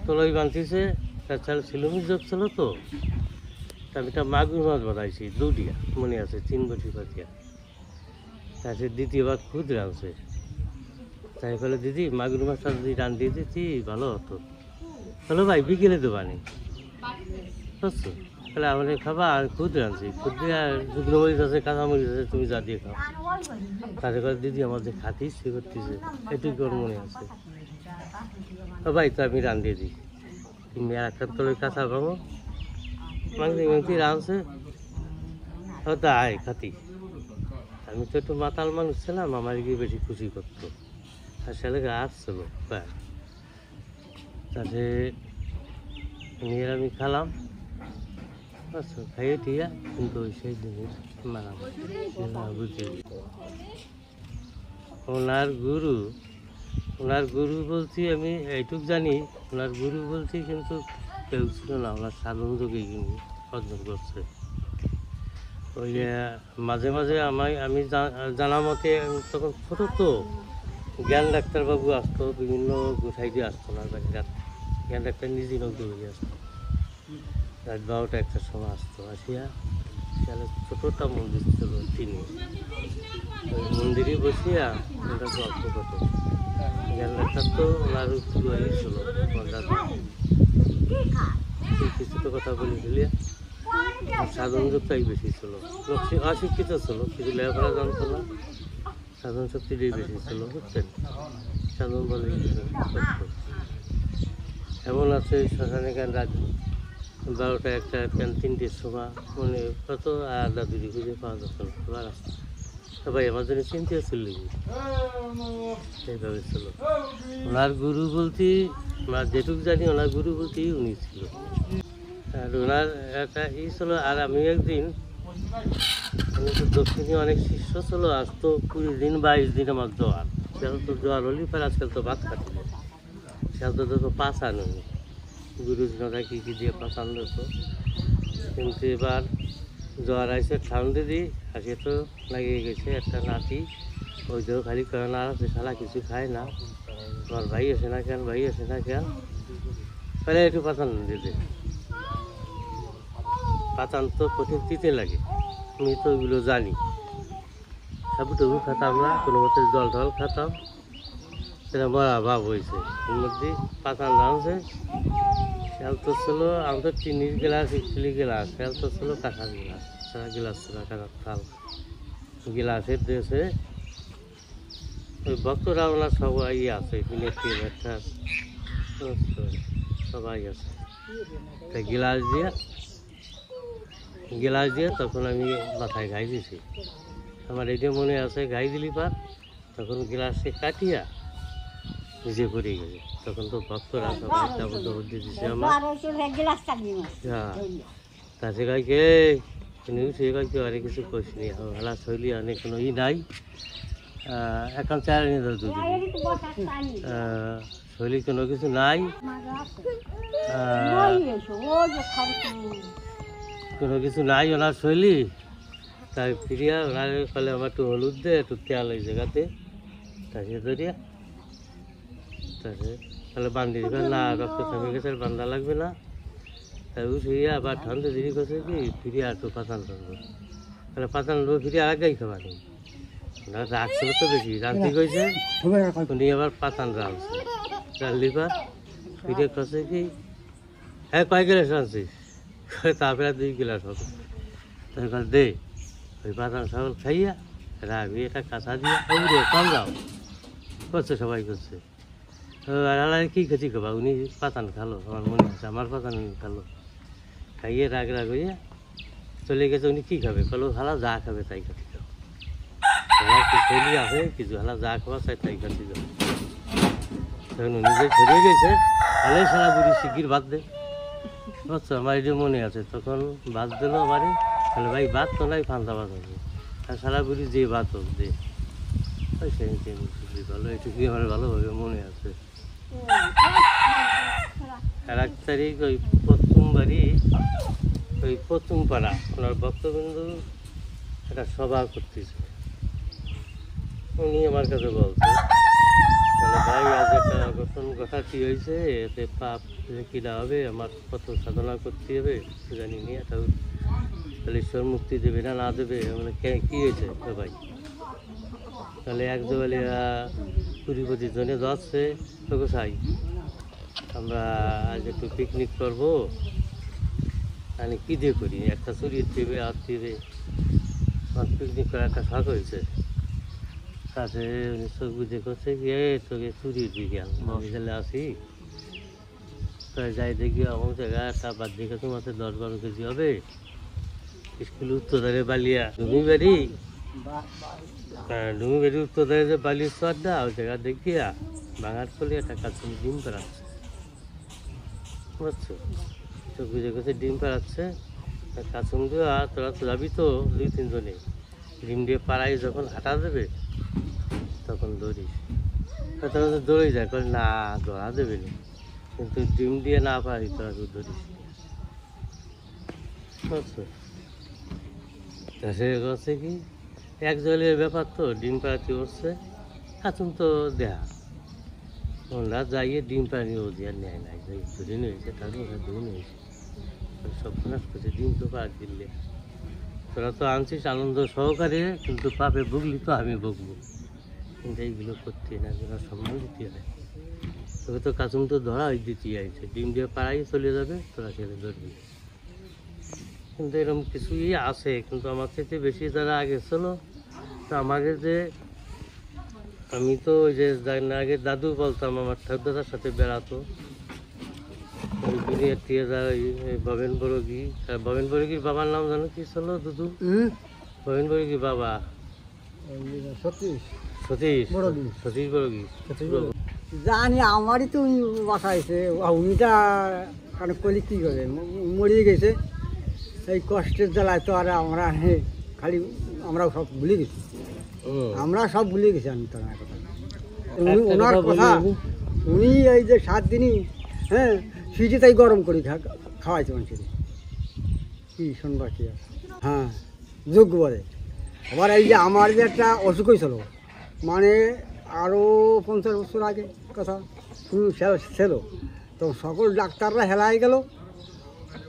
তলই বাঁধতেছে, তাছাড়া সিলুমির জব ছিল তো, আমি একটা মাগুর মাছ বানাইছি দুটিয়া মনে আছে, 3 বটি পাতিয়া। তারপরে দ্বিতীয়বার খুদ রাঁধছে, তাই বলে দিদি মাগুর মাছটা যদি রান দিয়ে দিতি ভালো হতো। হলো ভাই বিকেলে দেবানি বুঝছো, তাহলে আমাদের খাবা, আর খুদ রাঁধছি, খুদ দিয়ে আর শুকনো মরিচ আছে কাঁচা মরিচ আছে, তুমি যা দিয়ে খাও। তাদের করে দিদি আমার যে খাতি সে করতেছে এটুকু ওর মনে আছে। ও ভাই তো আমি রান দিয়ে দিই, তুমি আর একটা তলে কাঁচা পাবো মাংসি রাঁধছে, হয়তো আয় খাতি। আমি তো একটু মাতাল মানুষ ছিলাম, আমার গিয়ে বেশি খুশি করতো, আর ছেলেকে আসছিল প্রায়। তাতে নিয়ে আমি খালাম, আচ্ছা খাইয়ে ঠিয়া, কিন্তু ওই সেই জিনিস মারা বুঝে। ওনার গুরু বলছি আমি এইটুক জানি, ওনার গুরু বলছি কিন্তু কেউ ছিল না, ওনার সাধন যোগেই কিন্তু অর্জন করছে। ওই মাঝে মাঝে আমি জানা মতে তখন ছোটো তো, জ্ঞান ডাক্তারবাবু আসতো, বিভিন্ন গোসাই দিয়ে আসতো না বাড়ি, জ্ঞান ডাক্তার নিজেই নজর হয়ে আসতো, রাত 12টা 1টার সময় আসতো, আসিয়া তাহলে ছোটোটা মন্দির ছিল তিনি, ওই মন্দিরে বসিয়া ওটা গল্প করতো। জ্ঞান ডাক্তার তো ওনার ছিল, কিছু তো কথা বলে দিলিয়া, সাধন যুক্তাই বেশি ছিল, অশিক্ষিত ছিল, কিছু লেখাপড়া জানতো না, সাধন শক্তিটাই বেশি ছিল বুঝছেন। সাধন বলে এমন আছে শ্মশানে গান রাত 12টা 1টা 3টের সময় মানে কত আলাদা দূরে খুঁজে পাওয়া যেত না, আবার আসতো সবাই আমার জন্য চিন্তা ছিল, সেইভাবে ছিল। ওনার গুরু বলতে যেটুকু জানি, ওনার গুরু বলতেই উনি ছিল, আর ওনার একটা ই ছিল। আর আমি একদিন দক্ষিণে অনেক শিষ্য ছিল, আসতো 20 দিন 22 দিন আমার জ্বর, সেখানে তো জ্বর হলেই পরে আজকাল তো ভাত খাচ্ছিল, সেখানে তো পাচান হয়নি, গুরুজনরা কী কী দিয়ে পাচান দিত। কিন্তু এবার জ্বর আইসে ঠান্ডা দিই, আজকে তো লাগিয়ে গেছে একটা নাতি, ওই তো খালি করে না আছে শালা কিছু খায় না, তোমার ভাই আসে না কেন, ভাই আসে না কেন, তাহলে একটু পাচান দিতে। পাচান তো কঠিন দিতে লাগে, আমি তো ওইগুলো জানি, সাবুটুকু খাতাম না, কোনো মতে জল টল খাতাম, সেটা মরা ভাব হয়েছে। এর মধ্যে পাচান রাঁধছে, খেয়াল তো ছিল আমাদের চিনির গ্লাস, স্টিল গ্লাস, খেয়াল তো ছিল কাঁচা গ্লাস, সারা গ্লাস ছিল কাঁচা থাল, গ্লাসের দেশে ওই ভক্তরা ওনার সবাই আছে, মিলেটি একটা সবাই আছে, তাই গ্লাস দিয়ে তখন আমি মাথায় ঘাই দিয়েছি, আমার এটা মনে আছে, ঘাই দিলি পার তখন গ্লাসে কাটিয়া নিজে পড়ে গেছে, তখন তো ভক্তরা সবাই চাবুদ দিয়েছে আমার। হ্যাঁ তাছে গাইকে সে গাইকে আরে কিছু কইস নি, হালা শৈলী অনেক কোনো ই নাই, এখন চার যদি শৈলী কোনো কিছু নাই, কোনো কিছু নাই ওনার শৈলী। তাই ফিরিয়া ওনার ফলে আমার একটু হলুদ দে, একটু তেল এই জায়গাতে তাকে ধরিয়া তাহলে বান্ধি দিবে না, রক্ত থেমে গেছে, আর বান্ধা লাগবে না। তাই উঠে আবার ঠান্ডা দেরি করছে কি ফিরে আর একটু পাতান ধরবো, তাহলে পাতান ধরবো ফিরে আর আগাই খাবার নেই, রাখছিল তো বেশি রাঁধতে গেছে, উনি আবার পাতান রাঁধছে, রাঁধলি পা ফিরে করছে কি হ্যাঁ কয় গেলাস রাঁধছিস, তারপরে 2 গিলাস হবে, তাই দে ওই পাতান ছাগল খাইয়া রাখবি, এটা কাঁচা দিয়ে কম যাও করছে, সবাই করছে। আর কী খেছি খাবা, উনি পাতান খালো, আমার মনে আছে আমার পাতান খালো, খাইয়ে রাগ রাগ হইয়া চলে গেছে। উনি কী খাবে, কলো হালা যা খাবে তাই খাতে যাও, শৈলী আছে কিছু, হালা যা খাওয়া চাই তাই খাতে যাও। তখন উনি যে ছড়িয়ে গেছে, তাহলে সারা বুড়ি শিগগির বাদ দে, বুঝছো, আমার এটা মনে আছে। তখন বাদ দিল আমারে, তাহলে ভাই বাদ তো নাই, ফান্দা বাদ হবে, আর সারা বুড়ি যে বাদ হোক দে, ভালো, এটুকুই আমার ভালোভাবে মনে আছে। আর 1 তারিখ ওই প্রথম বাড়ি ওই প্রথম পাড়া ওনার ভক্তবিন্দু একটা সভা করতেছে, উনি আমার কাছে বলছে তাহলে ভাই আজ একটা গঠন কথা কী হয়েছে, এতে পাপ কিনা হবে, আমার কত সাধনা করতে হবে জানি নি, তাহলে ঈশ্বর মুক্তি দেবে না না দেবে, মানে কী হয়েছে ভাই, তাহলে 1 জোয়ালে 20-25 জনে যাচ্ছে, তোকে চাই আমরা আজ একটু পিকনিক করবো, মানে কী দিয়ে করি, একটা চুরির দেবে আর দেবে, আমার পিকনিক করার একটা শখ হয়েছে, তাতে উনি চোখ বুঝে করছে গিয়ে তোকে চুরির বিজ্ঞান মহিলা আসি, তাই যাই দেখি আমার জায়গায় একটা বাদ দিকে তোমার 10-12 কেজি হবে, স্কুল উত্তরধারে বালিয়া ডুমিবাড়ি, ডুমিবাড়ি উত্তরধারে যে বালির চরটা ওই জায়গা দেখিয়া ভাঙার ফলে একটা কাছে ডিম পাড়াচ্ছে, বুঝছো, চোখ বুঝে গেছে ডিম পাড়াচ্ছে, কাছুম দিয়ে তোরা তো যাবি তো 2-3 জনে, ডিম দিয়ে পাড়াই যখন হাঁটা দেবে তখন দৌড়িস, তখন দৌড়ে যায়, করে না ধরা দেবে না, কিন্তু ডিম দিয়ে না পারি তোরা তো ধরিস, বুঝছো। তা সে করছে কি 1 জলের ব্যাপার তো ডিম পাড়াতে উঠছে, কাছুম তো দেহা ওরা যাইয়ে ডিম পাড়িও দেওয়ার নেয় নাই, ধরে নিয়েছে, তারপর ওরা ধরে নিয়েছে, সব নাশ করছে, ডিম তো পাড় দিলে তোরা তো আনছিস আনন্দ সহকারে, কিন্তু পাপে ভুগলি তো আমি ভুগবো, কিন্তু এইগুলো করতে না, তোরা সম্মান দিতে হয়, তবে তো কাছুম তো ধরা ওই দিতে আইছে, ডিম দিয়ে পাড়াই চলে যাবে, তোরা সেটা ধরবি, কিন্তু এরকম কিছুই আছে, কিন্তু আমার থেকে বেশি যারা আগে ছিল, তো আমাকে যে আমি তো ওই যে আগে দাদু বলতাম, আমার ঠাকুরদাদার সাথে বেড়াতো, ওই বিরিয়ার দিয়ে যা ওই ভবেন বরগি, ভবেন বরগির বাবার নাম জানো কি ছিল দুদু, ভবেন বরগির বাবা সতীশ বরগি, জানি আমারই তো বাসা হয়েছে, উনিটা কারণ কলি কী করে মরিয়ে গেছে, এই কষ্টের জ্বালায় তো আর আমরা খালি আমরাও সব ভুলে গেছি, আমরা সব ভুলে গেছি, আমি তো কথা ওনার কথা, উনি এই যে 7 দিনই হ্যাঁ সুইচে তাই গরম করে খাওয়াইছে মানুষের, কি শুনবা কি, হ্যাঁ যোগ্য বলে। আবার এই যে আমার যে একটা অসুখ হয়েছিল, মানে আরও 50 বছর আগে কথা, শুরু ছিল, তো সকল ডাক্তাররা হেলাই গেল,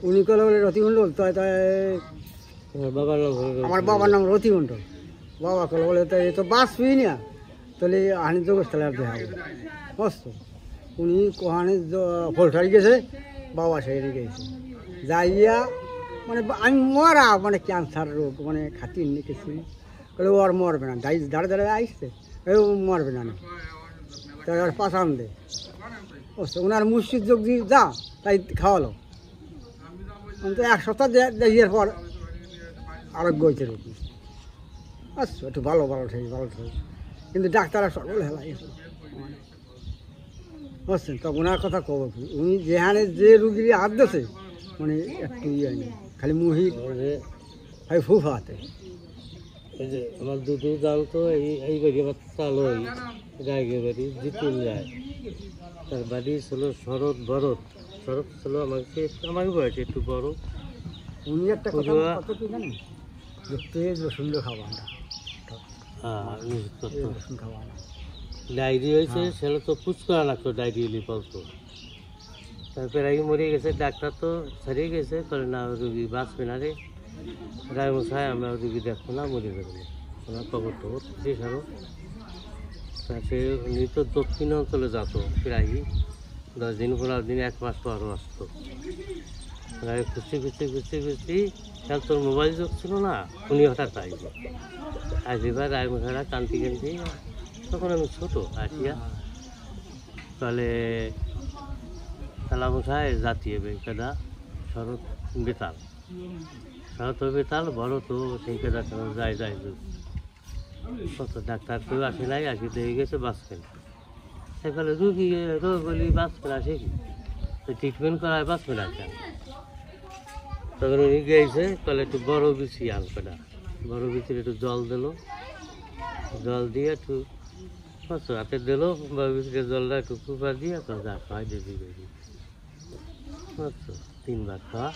উনি কল রতি মণ্ডল, তাই আমার বাবার নাম রতি মণ্ডল, বাবা কল বলে তো এ তো বাঁচবই না, তাহলে আনি যোগস্থলে আর দেখা যাবে, বুঝতো, উনি কোহানে ফলটারি গেছে, বাবা সেরে গেছে যাইয়া, মানে আমি মরা, মানে ক্যান্সার রোগ, মানে খাতির নি কিছু, বলে ও আর মরবে না, দাঁড়ে দাঁড়ে আসছে, ও মরবে না, তাই আর পাশান দে, বুঝতো, ওনার মুর্শিদ যোগ দিয়ে যা তাই খাওয়ালো, কিন্তু 1 সপ্তাহ দেওয়ার পর আরোগ্য হয়েছে রোগী, আচ্ছা একটু ভালো ঠিক, কিন্তু ডাক্তাররা সকল হেলাই গেছে, বুঝছেন, তো ওনার কথা কব কি, উনি যেখানে যে রুগীর হাত দিয়েছে, মানে একটু ইয়ে নেই, খালি মুহি ভাই ফুফাতে, এই যে আমার দুধু জাল তো এই বাড়ি আবার চালই গায়ে বাড়ি জিতুল যায়, তার বাড়ি ছিল শরৎ ছিল আমার বয়সে একটু বড়, উনি একটা কথা কত কি জানেন, যে পেঁয়াজ রসুন খাওয়া আমরা, হ্যাঁ রসুন খাওয়া না, ডায়েরি হয়েছে সেটা তো পুচ করা লাগতো, ডায়েরি হলে বলতো। তারপরে আগে মরে গেছে, ডাক্তার তো ছাড়িয়ে গেছে, করে না রুগী বাঁচবে না রে রায়মশাই, আমরা রুগী দেখবো না, মরে যাবো। ওনার খবর টবর শেষ আরো। তা সে উনি তো দক্ষিণ অঞ্চলে যেত প্রায় 10 দিন 15 দিন 1 মাস পরও আসতো। খুঁজছি তার তোর মোবাইল যোগ ছিল না, উনি হঠাৎ আসবে। আসিবার রায়মশাইরা কান্তি তখন আমি ছোটো আসিয়া তাহলে তালামশাই জাতীয় বেকাদা শরৎ বেতাল, শরৎ বেতাল বড় তো সেই কেদা যায় কত ডাক্তার কেউ আসে নাই, আসি দিয়ে গেছে বাঁচবেন। সেখানে রুগী রোগ বলি বাঁচবে না, সে কি ট্রিটমেন্ট করায় বাঁচবে না কেন? তখন উনি গিয়েছে, তাহলে একটু বড় বিচি আনবে না, বড় বিচির একটু জল দিল, জল দিয়ে একটু হাতে দিল, বড় বিচির জলটা একটু কুপার দিয়ে যা খাওয়াই দিয়ে দিবে। 3 বার খাওয়া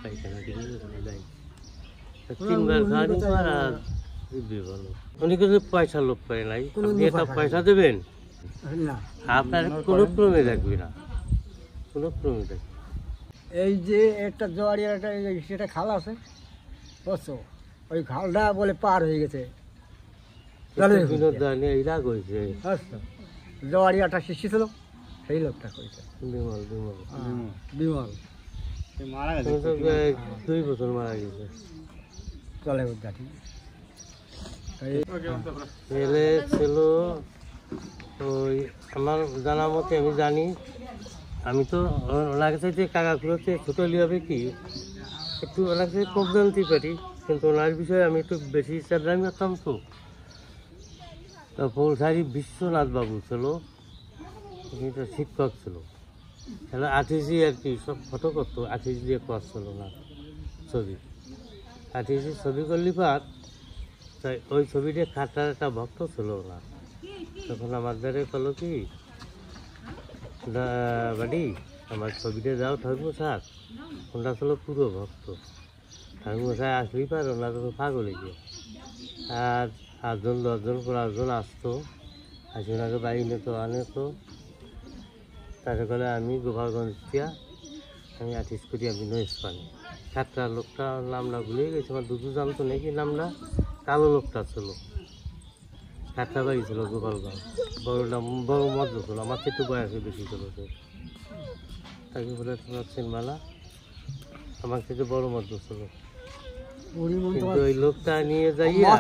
পায়খানা দিয়ে যাই, 3 বার খাওয়া নিবার আর দিবে বলো। উনি কিন্তু পয়সা লোভ করে নাই, আপনি একটা পয়সা দেবেন না আপনার কোনো ক্রমে দেখবে না, কোনো ক্রমে দেখবে। এই যে একটা জোয়ারিয়ার একটা সেটা খাল আছে বুঝছো, ওই খালটা বলে পার হয়ে গেছে, জোয়ারিয়াটা শিশি ছিল সেই লোকটা করেছে, বিমল বিমল 2 বছর মারা গেছে। চলে উদ্যাটি ছেলে ছিল ওই আমার জানা মতে, আমি জানি, আমি তো ওনার কাছে যে কাকাগুলোতে ছোটো হবে কি একটু ওনার কাছে কম জানতে পারি, কিন্তু ওনার বিষয়ে আমি একটু বেশি চাপদামি করতাম। তো পৌরসারি বিশ্বনাথ বাবু ছিল, উনি তো শিক্ষক ছিল, তাহলে আর্টিস্ট আর কি সব ফটো করতো, আর্টিস্ট দিয়ে করছিল না ছবি, আর্টিস্ট ছবি করলি পার, তাই ওই ছবিটা খাটার একটা ভক্ত ছিল না। তখন আমাদের বলো কি বাড়ি আমার ছবিটা যাও ঠাকুরমশাই, ওনারা ছিল পুরো ভক্ত, ঠাকুরমশাই আসলেই পার ওনারা তো পাগলে গিয়ে, আর 8জন 10জন 15জন আসতো, আসি ওনাকে বাড়ি নিতো আনে। তো তারপরে আমি গোপালগঞ্জ দিয়া আমি আর্টিস্ট করি, আমি নয়েস পানি সাতটা লোকটা নামটা ভুলে গেছি, আমার দুধু জানতো নাকি নামটা, কালো লোকটা ছিল, 7টা বাড়ি ছিল গোপালগঞ্জ, বড় মদ্য ছিল, আমার একটু বয়সে বেশি ছিল সে, তাকে বলে তোমার মালা, আমার থেকে বড় মদ্য ছিল। কিন্তু ওই লোকটা নিয়ে যাইয়া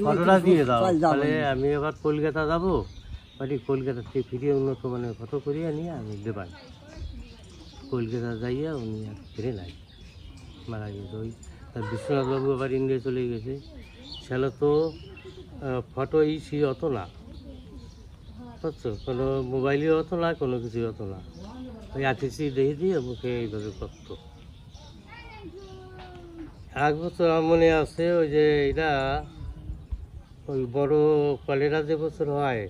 ফটোটা দিয়ে দাও, তাহলে আমি এবার কলকাতা যাবো, বাড়ি কলকাতা থেকে ফিরিয়ে উন্নত মানের ফটো করিয়া নিয়ে আমি দেবাই। কলকাতা যাইয়া উনি আর ফিরে নাই, মারা গেছে। ওই তার বিশ্বনাথবাবু আবার ইন্ডিয়া চলে গেছে, ছেলে তো ফটো ইসি অত না, বুঝছো, কোনো মোবাইলই হতো না, কোনো কিছুই হতো না, ওই আর্টিস্ট দেখে দিয়ে মুখে এইভাবে করতো। 1 বছর আমার মনে আছে, ওই যে এটা ওই বড় কলেরা যে বছর হয়,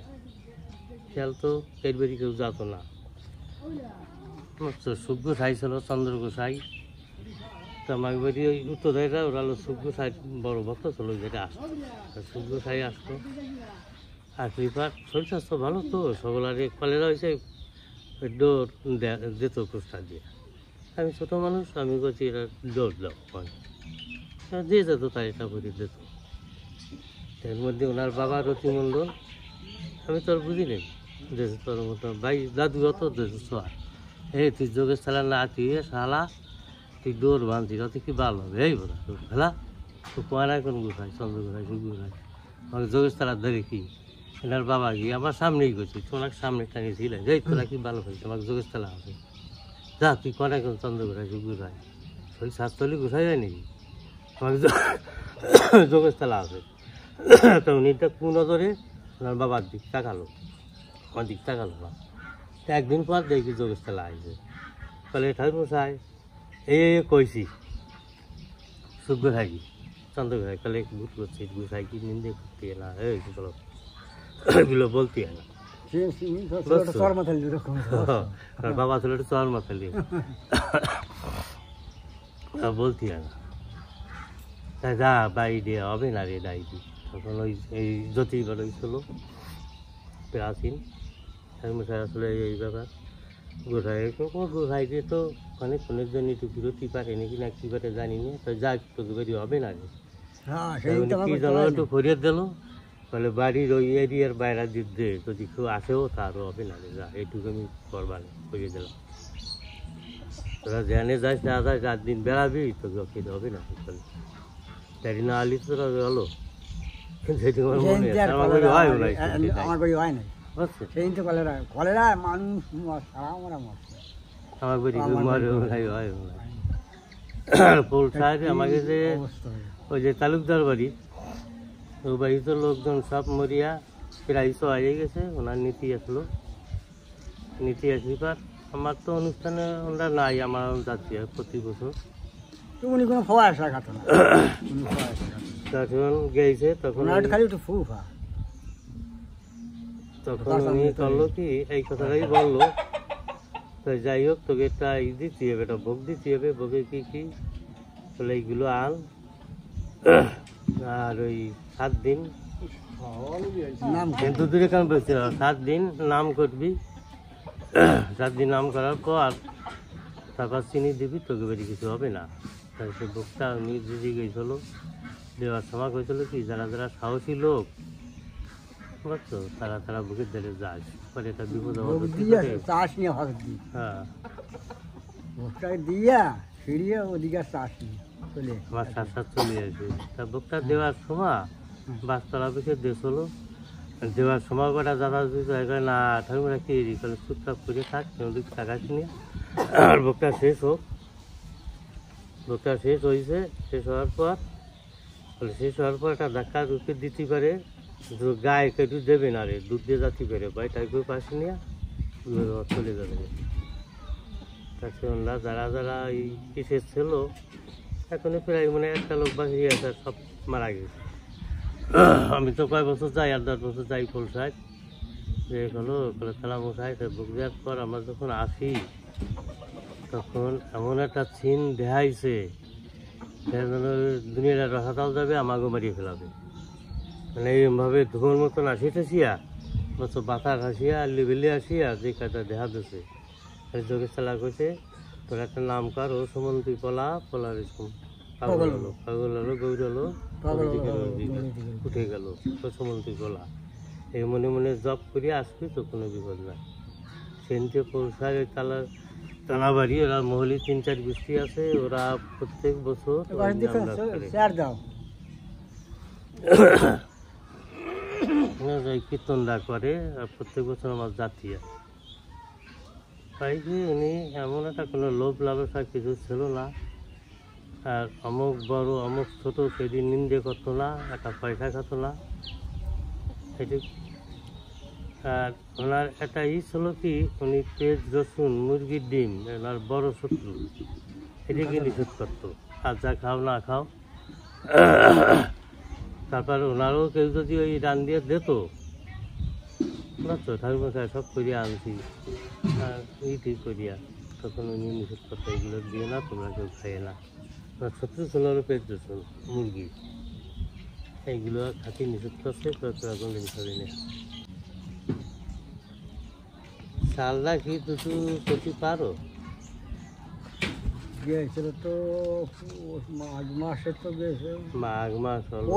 খেয়াল তো এরবারই কেউ যেত না, বুঝছো। সুখ গোসাই ছিল, চন্দ্র গোসাই, তো আমার বাড়ি ওই উত্তরাইরা ওরা হলো সুখ গোসাই বড় ভক্ত ছিল, যেটা আসতো সুখ গোসাই আসতো, আর কৃপার শরীর স্বাস্থ্য ভালো তো, সকলারে কলেরা হয়েছে ডোর যেত কোষ্টা দিয়ে। আমি ছোটো মানুষ, আমি বলছি এরা ডোর দাও, দিয়ে যেত, তাই এটা করে দিত। এর মধ্যে ওনার বাবা রতি মণ্ডল, আমি তোর বুঝি নেই, দেশ তোর মতো ভাই দাদু অত দেশ সোয়ার, এই তুই যোগেশ খেলা না তুই শালা, তুই ডোর বাঁধছি, তুই কি ভালো হবে, এই বলা তোর খেলা, তো কোয়ারা কোন গোসাই, চন্দ্র গোসাই, সুখ গোসাই, আমাকে যোগেশ খেলার ধরে কি এনার বাবা গিয়ে আমার সামনেই করছি, তোমার সামনে টাঙিয়েছিল, এই তোরা কি ভালো হয়েছে, আমাকে যোগেশ খেলা হবে, যা তুই কোয়ারা কোন চন্দ্র গোসাই, সুখ গোসাই, ওই স্বাস্থ্যলি গোসাই হয় নাকি, আমাকে যোগেশ খেলা আছে। তো উনি কোন নজরে ওনার বাবার দিক তাকালো, আমার দিক তাকালো না। একদিন পর দেখি যোগেশ খেলা আসছে, তাহলে ঠাকুরমশাই এই কইছি সুখ গোসাই চন্দ্র গোসাই, তাহলে ভুট করছি, গোসাই কি নিন্দে করতে না, এইগুলো এগুলো বলতে হয় না, বাবা ছিল একটু চর মাথালি, বলতে হয় না, যা বাড়ি দিয়ে হবে না রে, ডাই দি তখন ওই এই জ্যোতিবার হয়েছিল প্রাচীন ঠাকুরমশাই আসলে এই ব্যাপার গোসাইকে তো অনেকক্ষণের জন্য একটু বিরতি পারে নাকি না কী পারে জানি না তো যাক তোকে বেরি হবে না রে হ্যাঁ সেই তো কি যেন একটু ফরিয়াদ দিল বলে বাড়ির ওই এরিয়ার বাইরে দিতে যদি কেউ আসেও তারও হবে না রে যা এইটুকু আমি করবার করিয়ে দিলাম তোরা ধ্যানে যাস না যাস 4 দিন বেড়াবি তোকে খেতে হবে না তাই না আলি তোরা হলো যেটি আমার মনে আছে আমার বাড়ি হয় না আমার বাড়ি হয় না বুঝছে সেই তো কলেরা কলেরা মানুষ সারা আমরা মরছে আমার বাড়ি মরে হয় না পোলসায় আমাকে যে অবস্থা হয়ে গেছে। ওই যে তালুকদার বাড়ি ওই বাড়ি তো লোকজন সব মরিয়া প্রায় তো হয়ে গেছে ওনার নীতি আসলো নীতি আসি পার আমার তো অনুষ্ঠানে ওরা নাই আমার যাচ্ছি প্রতি বছর তো উনি কোনো ফোয়া আসা খাতো না উনি ফোয়া আসা খাতো না। তখন গেছে তখন ওনার খালি একটু ফুফা তখন উনি করলো কি এই কথাটাই বললো তো যাই হোক তোকে একটা দিতে হবে একটা ভোগ দিতে হবে ভোগে কি কি বলে এইগুলো আন আর ওই 7 দিন নাম কি? কিন্তু দূরে কেন বলছে 7 দিন নাম করবি 7 দিন নাম করার পর তারপর চিনি দিবি তোকে বেরি কিছু হবে না তাই সে ভোগটা উনি দিদি গেছিল দেওয়ার সময় হয়েছিল কি যারা যারা সাহসী লোক বুঝছো তারা বুকের ধরে যায় পরে এটা বিপদ ভোগ হবে দিয়ে চাষ নিয়ে হক দিই হ্যাঁ ভোগটাকে দিয়া ফিরিয়ে ওদিকে চাষ নিয়ে চলে আমার সাথে চলে আসে তা বুকটা দেওয়ার সময় বাসতলা পিছিয়ে দেশ হলো দেওয়ার সময় কটা দাদা যদি না ঠাকুরা কি তাহলে চুপচাপ করে থাক ওদিক টাকাস নিয়ে আর বুকটা শেষ হোক বুকটা শেষ হয়েছে শেষ হওয়ার পর বলে শেষ হওয়ার পর একটা ধাক্কা দুধকে দিতে পারে গায়ে কেটু দেবে না রে দুধ দিয়ে যাতে পারে ভাই টাইপের পাশে নিয়ে চলে যাবে তাকে ওনারা যারা যারা এই কিসের ছিল এখন প্রায় মানে একটা লোক বাকি আছে সব মারা গেছে আমি তো কয়েক বছর যাই 8-10 বছর যাই পোলসায় যে হলো বলে খেলা মশাই বুক দেওয়ার পর আমরা যখন আসি তখন এমন একটা চিন দেখাইছে দুনিয়াটা রসাতাল যাবে আমাকেও মারিয়ে ফেলাবে মানে এইভাবে ধুমোর মতন আসিতেছিয়া বছর বাতাস আসিয়া লেবেলে আসিয়া যে কাজটা দেখা দিচ্ছে যোগেশ চালা করছে তোর একটা নাম কর ও সুমন্তি পলা এরকম পাগল হলো গৌর হলো উঠে গেল ও সুমন্তি পলা এই মনে মনে জব করে আসবি তো কোনো বিপদ নাই সেনকে পৌঁছায় ওই তালা বাড়ি ওরা মহলি 3-4 বৃষ্টি আছে ওরা প্রত্যেক বছর ওই নামটা করে। চার দাও ওই কীর্তনটা করে আর প্রত্যেক বছর আমার জাতীয় তাই কি উনি এমন একটা কোনো লোভ লালসা কিছু ছিল না আর অমুক বড় অমুক ছোট সেদিন নিন্দে করতো না একটা পয়সা খাতো না এটি আর ওনার একটা ছিল কি উনি পেঁয়াজ রসুন মুরগির ডিম ওনার বড় শত্রু এটিকে নিষেধ করতো আর যা খাও না খাও তারপর ওনারও কেউ যদি ওই রান দিয়ে দিত বুঝছো ঠাকুরমশাই সব করিয়া আনছি আর এই ঠিক করিয়া তখন উনি নিষেধ করতো এগুলো দিয়ে না তোমরা কেউ খাইয়ে না ওনার শত্রু ছিল হলো পেঁয়াজ রসুন মুরগি এইগুলো খাতি নিষেধ করছে তোরা কোনদিন খাবি না শালদা কি তুই করতে পারো গিয়েছিল তো মাঘ মাসে তো গেছে মাঘ মাস হলো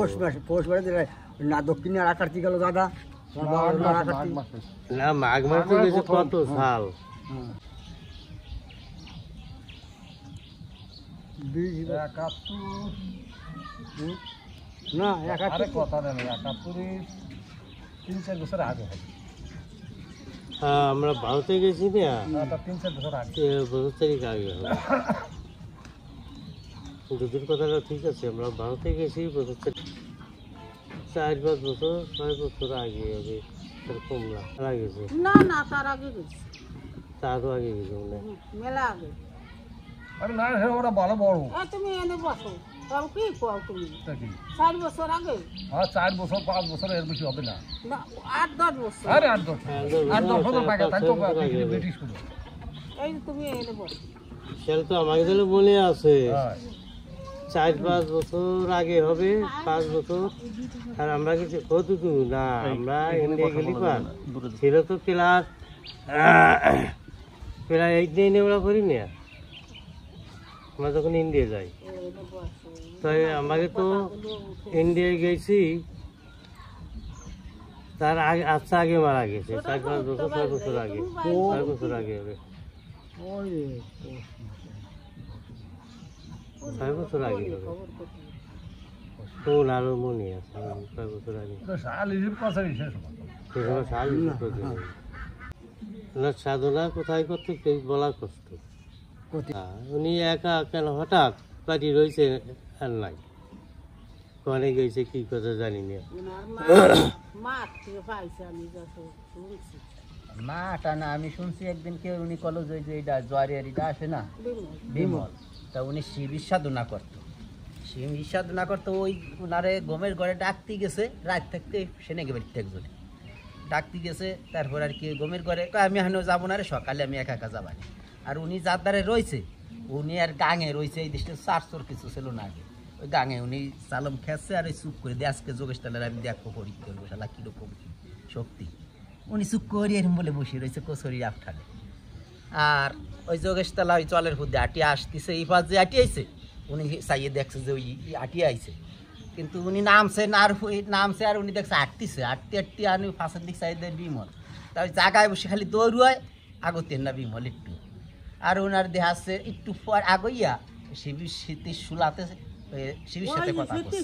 পৌষ মাসে দিলে না দক্ষিণে আর কাটতে গেল দাদা না মাঘ মাস তো গেছে কত সাল না 71 কথা নেই 71 3-4 বছর আগে হয় হ্যাঁ আমরা ভারতে গেছি না 3-4 বছর আগে বছর তারিখ আগে হবে দুধের কথাটা ঠিক আছে আমরা ভারতে গেছি বছর 4-5 বছর 6 বছর আগে হবে কমলা আর গেছে না না তার আগে গেছি তারও আগে গেছে মনে হয়। মেলা আগে আরে না হে ওরা ভালো বড় তুমি এনে বসো তাও কি কও তুমি তা কি 4 বছর আগে হ্যাঁ 4 বছর 5 বছর এর বেশি হবে না না 8-10 বছর আরে 8-10 বছর পাকে তাই তো ব্রিটিশ শুরু এই যে তুমি এনে বসো সেটা তো আমাকে তাহলে মনে আছে হ্যাঁ 4-5 বছর আগে হবে, 5 বছর। আর আমরা কিছু কতটুকু না, আমরা ইন্ডিয়া গেলি পার ছিল তো ক্লাস 8-9 আমরা করি না, আমরা যখন ইন্ডিয়া যাই। তাই আমাকে তো ইন্ডিয়ায় গেছি তার আগে, আচ্ছা আগে মারা গেছে, 4-5 বছর, 6 বছর আগে, 6 বছর আগে হবে, 6 বছর আগে হবে। কোন আরো মনে আছে 6 বছর আগে, সেসময় সাল ওনার সাধনা কোথায় করতে কেউ বলার কষ্ট। উনি একা কেন হঠাৎ বাড়ি রয়েছে আর নাই, কনে গেছে কি কথা জানি না। মাঠ থেকে পাইছে আমি যত শুনছি। মাটা না, আমি শুনছি একদিন কেউ উনি কলেজ ওই যে এটা জোয়ারিয়ারিটা আসে না বিমল, তা উনি শিব সাধনা করতো, শিব সাধনা করতো। ওই উনারে গমের ঘরে ডাকতে গেছে, রাত থাকতে সেনে গে বাড়িতে একজনে ডাকতে গেছে। তারপর আর কি গমের ঘরে আমি এখানেও যাবো না রে, সকালে আমি একা একা যাবানি। আর উনি যার দ্বারে রয়েছে, উনি আর গাঙে রয়েছে, এই দেশটা 400 কিছু ছিল না আগে, ওই গাঙে উনি চালম খেয়েছে আর ওই চুপ করে দিয়ে আজকে যোগেশ তালের আমি দেখবো করি করবো শালা কীরকম শক্তি। উনি চুপ করি এরকম বলে বসে রয়েছে কচুরি আফঠানে। আর ওই যোগেশ তালা ওই জলের মধ্যে আটিয়ে আসতেছে, এই পাশ যে আটিয়ে আইছে, উনি চাইয়ে দেখছে যে ওই আটিয়ে আইছে, কিন্তু উনি নামছে না, আর নামছে আর উনি দেখছে আটতিছে, আটতে আটতে আর উনি ফাঁসের দিক চাই দেয় বিমল। তা ওই জায়গায় বসে খালি দৌড়ুয়, আগতেন না বিমল একটু। আর ওনার দেহাচ্ছে একটু পর আগইয়া শিবির স্মৃতির শুলাতে শিবির সাথে কথা করছে,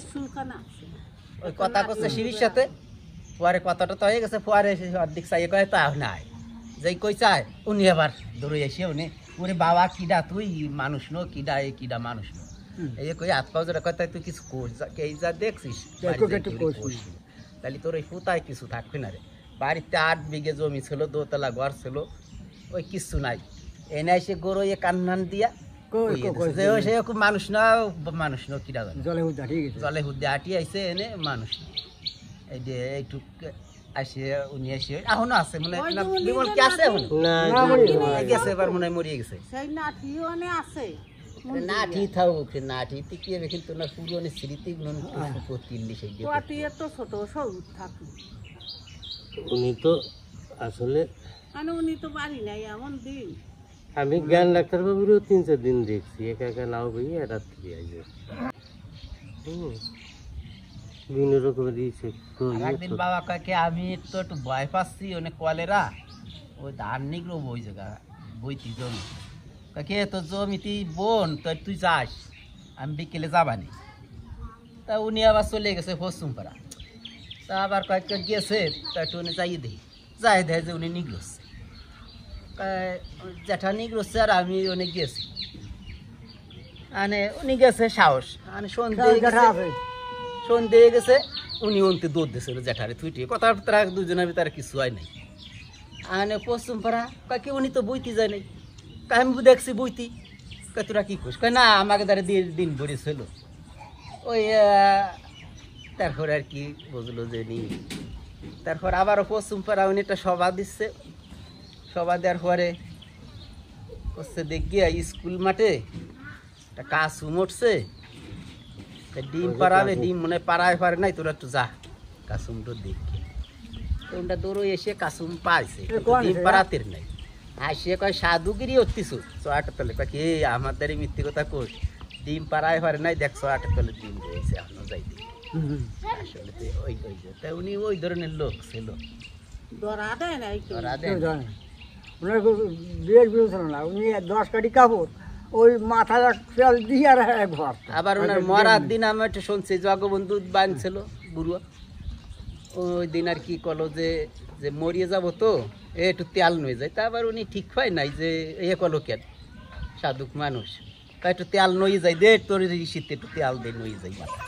ওই কথা করছে শিবির সাথে। পরে কথাটা তো হয়ে গেছে, পরে অর্ধেক চাইয়ে কয় তা নাই, যেই কই চায় উনি আবার দৌড়ে এসে উনি ওরে বাবা কিডা তুই মানুষ নো, কিডা এই কিডা মানুষ নো, এই কই হাত পাও যেটা কথা তুই কিছু কোষ এই যা দেখছিস তাহলে তোর ওই ফুতায় কিছু থাকবে না রে। বাড়িতে 8 বিঘে জমি ছিল, 2তলা ঘর ছিল, ওই কিছু নাই। এনে এসে গরু এ কান্নান দিয়া সে মানুষ না, মানুষ নো কিডা জলে হুদ্দে আটি আইসে এনে মানুষ এই যে এইটুক আসে উনি এসে এখনো আছে মনে বিমল কি আছে এখন গেছে, এবার মনে হয় মরিয়ে গেছে। সেই নাঠিও অনেক আছে, নাঠি থাকুক, নাঠি টিকিয়ে কিন্তু না পুরনো স্মৃতি তিল্লি সেই পাটিয়ে তো ছোট সবুজ থাকে। উনি তো আসলে মানে উনি তো বাড়ি নাই এমন দিন। আমি জ্ঞান ডাক্তারবাবুরও 3-4 দিন দেখছি, একা একা নাও বই রাত থেকে আইছে। বিভিন্ন রকমের একদিন বাবা কাকে আমি তো একটু ভয় পাচ্ছি, অনেক কলেরা ওই ধান নিগ্রো ওই জায়গা বইতি জমি কাকে তোর জমিতি বোন তো তুই যাস, আমি বিকেলে যাবানি। তা উনি আবার চলে গেছে পশ্চিমপাড়া, তা আবার কয়েকটা গিয়েছে, তা একটু উনি যাইয়ে দিই যাই দেয় যে উনি নিগ্রোচ্ছে, জ্যাঠা নিগ্রোচ্ছে আর আমি অনেক গিয়েছি। মানে উনি গেছে সাহস, মানে সন্ধে গেছে, উনি অন্তে দৌড় দিয়েছিল জ্যাঠারে থুইটিয়ে, কথাবার্তা দুজনের ভিতরে কিছু হয় নাই। আনে পশ্চিম পাড়া কাকে উনি তো বইতে যায় নাই, আমি দেখছি বইতি, তোরা কি করিস, কয় না আমাকে দ্বারা দিন ভরেছিল। ওই তারপর আর কি বুঝলো যে নি, তারপর আবারও পশ্চিম পাড়া উনি একটা সভা দিচ্ছে, সভা দেওয়ার পরে হচ্ছে দেখিয়ে স্কুল মাঠে একটা কাছু মরছে, ডিম পাড়াবে, ডিম মনে পাড়ায় পারে নাই, তোরা একটু যা কাসুমটা দেখি। তোমরা দৌড়ো এসে কাসুম পাইছে, ডিম পাড়াতে নাই। আর সে কয় সাধুগিরি হচ্ছিস 6 তলে, কয় কি আমাদের মিথ্যে কথা কোষ, ডিম পাড়ায় পারে নাই, দেখ 6 তলে ডিম রয়েছে এখনো যাইতে। আসলে ওই তাই উনি ওই ধরনের লোক ছিল, ধরা দেয় নাই, ধরা দেয় ওনার বিয়ের বিয়ে ছিল না, উনি 10 কাঠি কাপড় ওই মাথা ফেল দিয়ে আর ঘর। আবার ওনার মরার দিন আমি একটু শুনছি জগবন্ধু বাঁধছিল বুড়ুয়া, ওই দিন আর কি করলো যে যে মরিয়ে যাবো তো একটু তেল নয়ে যায়, তা আবার উনি ঠিক হয় নাই যে এ করলো কেন সাধুক মানুষ, তা একটু তেল নয়ে যায় দে তোর শীতে একটু তেল দিয়ে নয়ে যায়, মাথা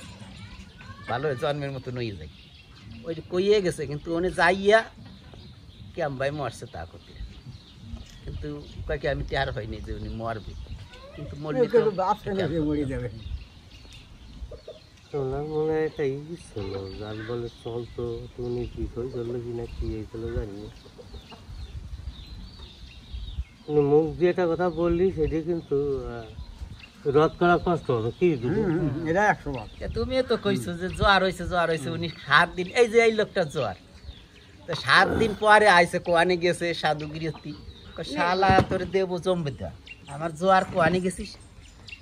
ভালো জন্মের মতো নয়ে যায়। ওই কইয়ে গেছে, কিন্তু উনি যাইয়া কেম ভাই মরছে তা করতে, কিন্তু কয়েকে আমি টের হয়নি যে উনি মরবে, কিন্তু মরে যাবে। ওনার মনে হয় একটা ই ছিল, যার বলে চলতো, উনি কি করে চললো কিনা কি হয়েছিল জানি না। উনি মুখ দিয়ে একটা কথা বললি সেটি কিন্তু রদ করা কষ্ট হবে কি দুটো এটা 100 বার তুমিও তো কইছো যে জ্বর হয়েছে উনি 7 দিন এই যে এই লোকটা জ্বর তো 7 দিন পরে আইছে কোয়ানে গেছে সাধু গৃহস্থী শালা তোর দেবো জমবে দা আমার জ্বর কোয়ানে গেছিস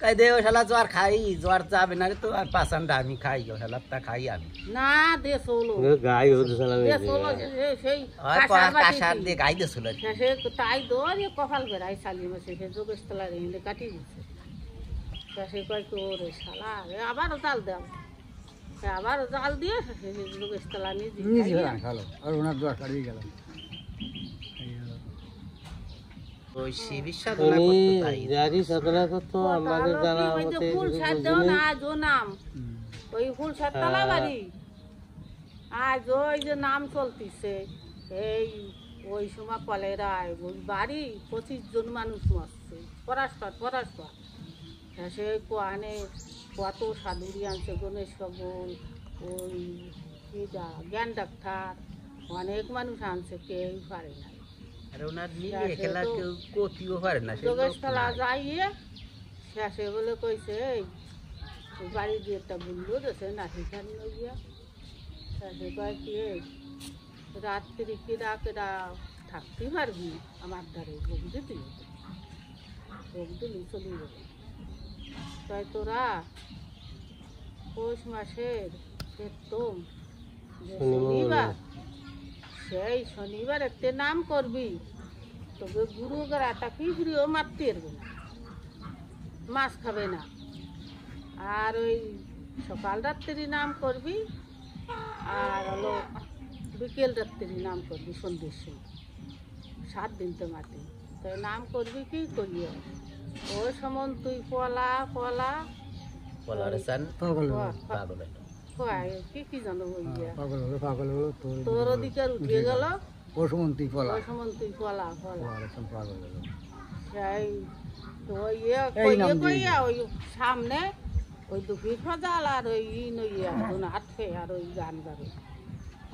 কাই দেব শালা জ্বর খাই জ্বর যাবে না রে তো আর পাছানটা আমি খাই শালাটা খাই আমি না দে সোলো গাই হতে সালাম দে সোলো সেই হয় কাশার দিয়ে গাই দিয়েছিল সে তাই দৌড়ে কপাল বেড়াই চালি মাসে সে যোগেশ তলা রেঁধে কাটি দিচ্ছে সে কয় কি ওরে শালা আবারও জাল দাও আবারও জাল দিয়ে সে যোগেশ তলা নিজে নিজে খালো আর ওনার দোয়া কাটিয়ে গেল ওই শিবির সাধনা উনি করতো তাই যারই সাধনা করতো আমাদের জানা মতে ফুল সার দাও না আজ ও নাম ওই ফুল সার তলা বাড়ি আজ ওই যে নাম চলতিছে এই ওই সময় কলেরায় ওই বাড়ি 25 জন মানুষ মরছে পরাস্পর সে কোয়ানে কত সাধুরি আনছে গণেশ সবল ওই জ্ঞান ডাক্তার অনেক মানুষ আনছে কেউ পারে না আর ওনার নিজে খেলা কেউ কতিও পারে না সে লোক যোগেশতলা নাই। যাইয়ে শেষে বলে কইছে এই বাড়ি দিয়ে একটা বুল্লো দেছে নাকি খান গিয়া শেষে কয় কি এই রাত্রি কিরা কিরা থাকতে পারবি আমার দ্বারে ভোগ দিলি চলি যাবে তাই তোরা পৌষ মাসের একদম যে শনিবার সেই শনিবার একটা নাম করবি তবে গুরু গড়াটা পিঁপড়িও মারতে পারবে না মাছ খাবে না আর ওই সকাল রাত্রি নাম করবি আর হলো বিকেল রাত্রি নাম করবি সন্ধ্যের সময় 7 দিন তো মাটি তো নাম করবি কি করিও ওই সমন তুই পলা বলার সান পাগল পাগল হলো। কি জানো বইয়া পাগল হলো তোর অধিকার উঠে গেল পশুমন্ত্রী পলা ওই সমন তুই পলা পাগল হলো সেই তো ওই এই নাম দিয়ে কইয়া ওই সামনে ওই দুপুর ফজাল আর ওই নইয়া এখন আটফে আর ওই গান গাবে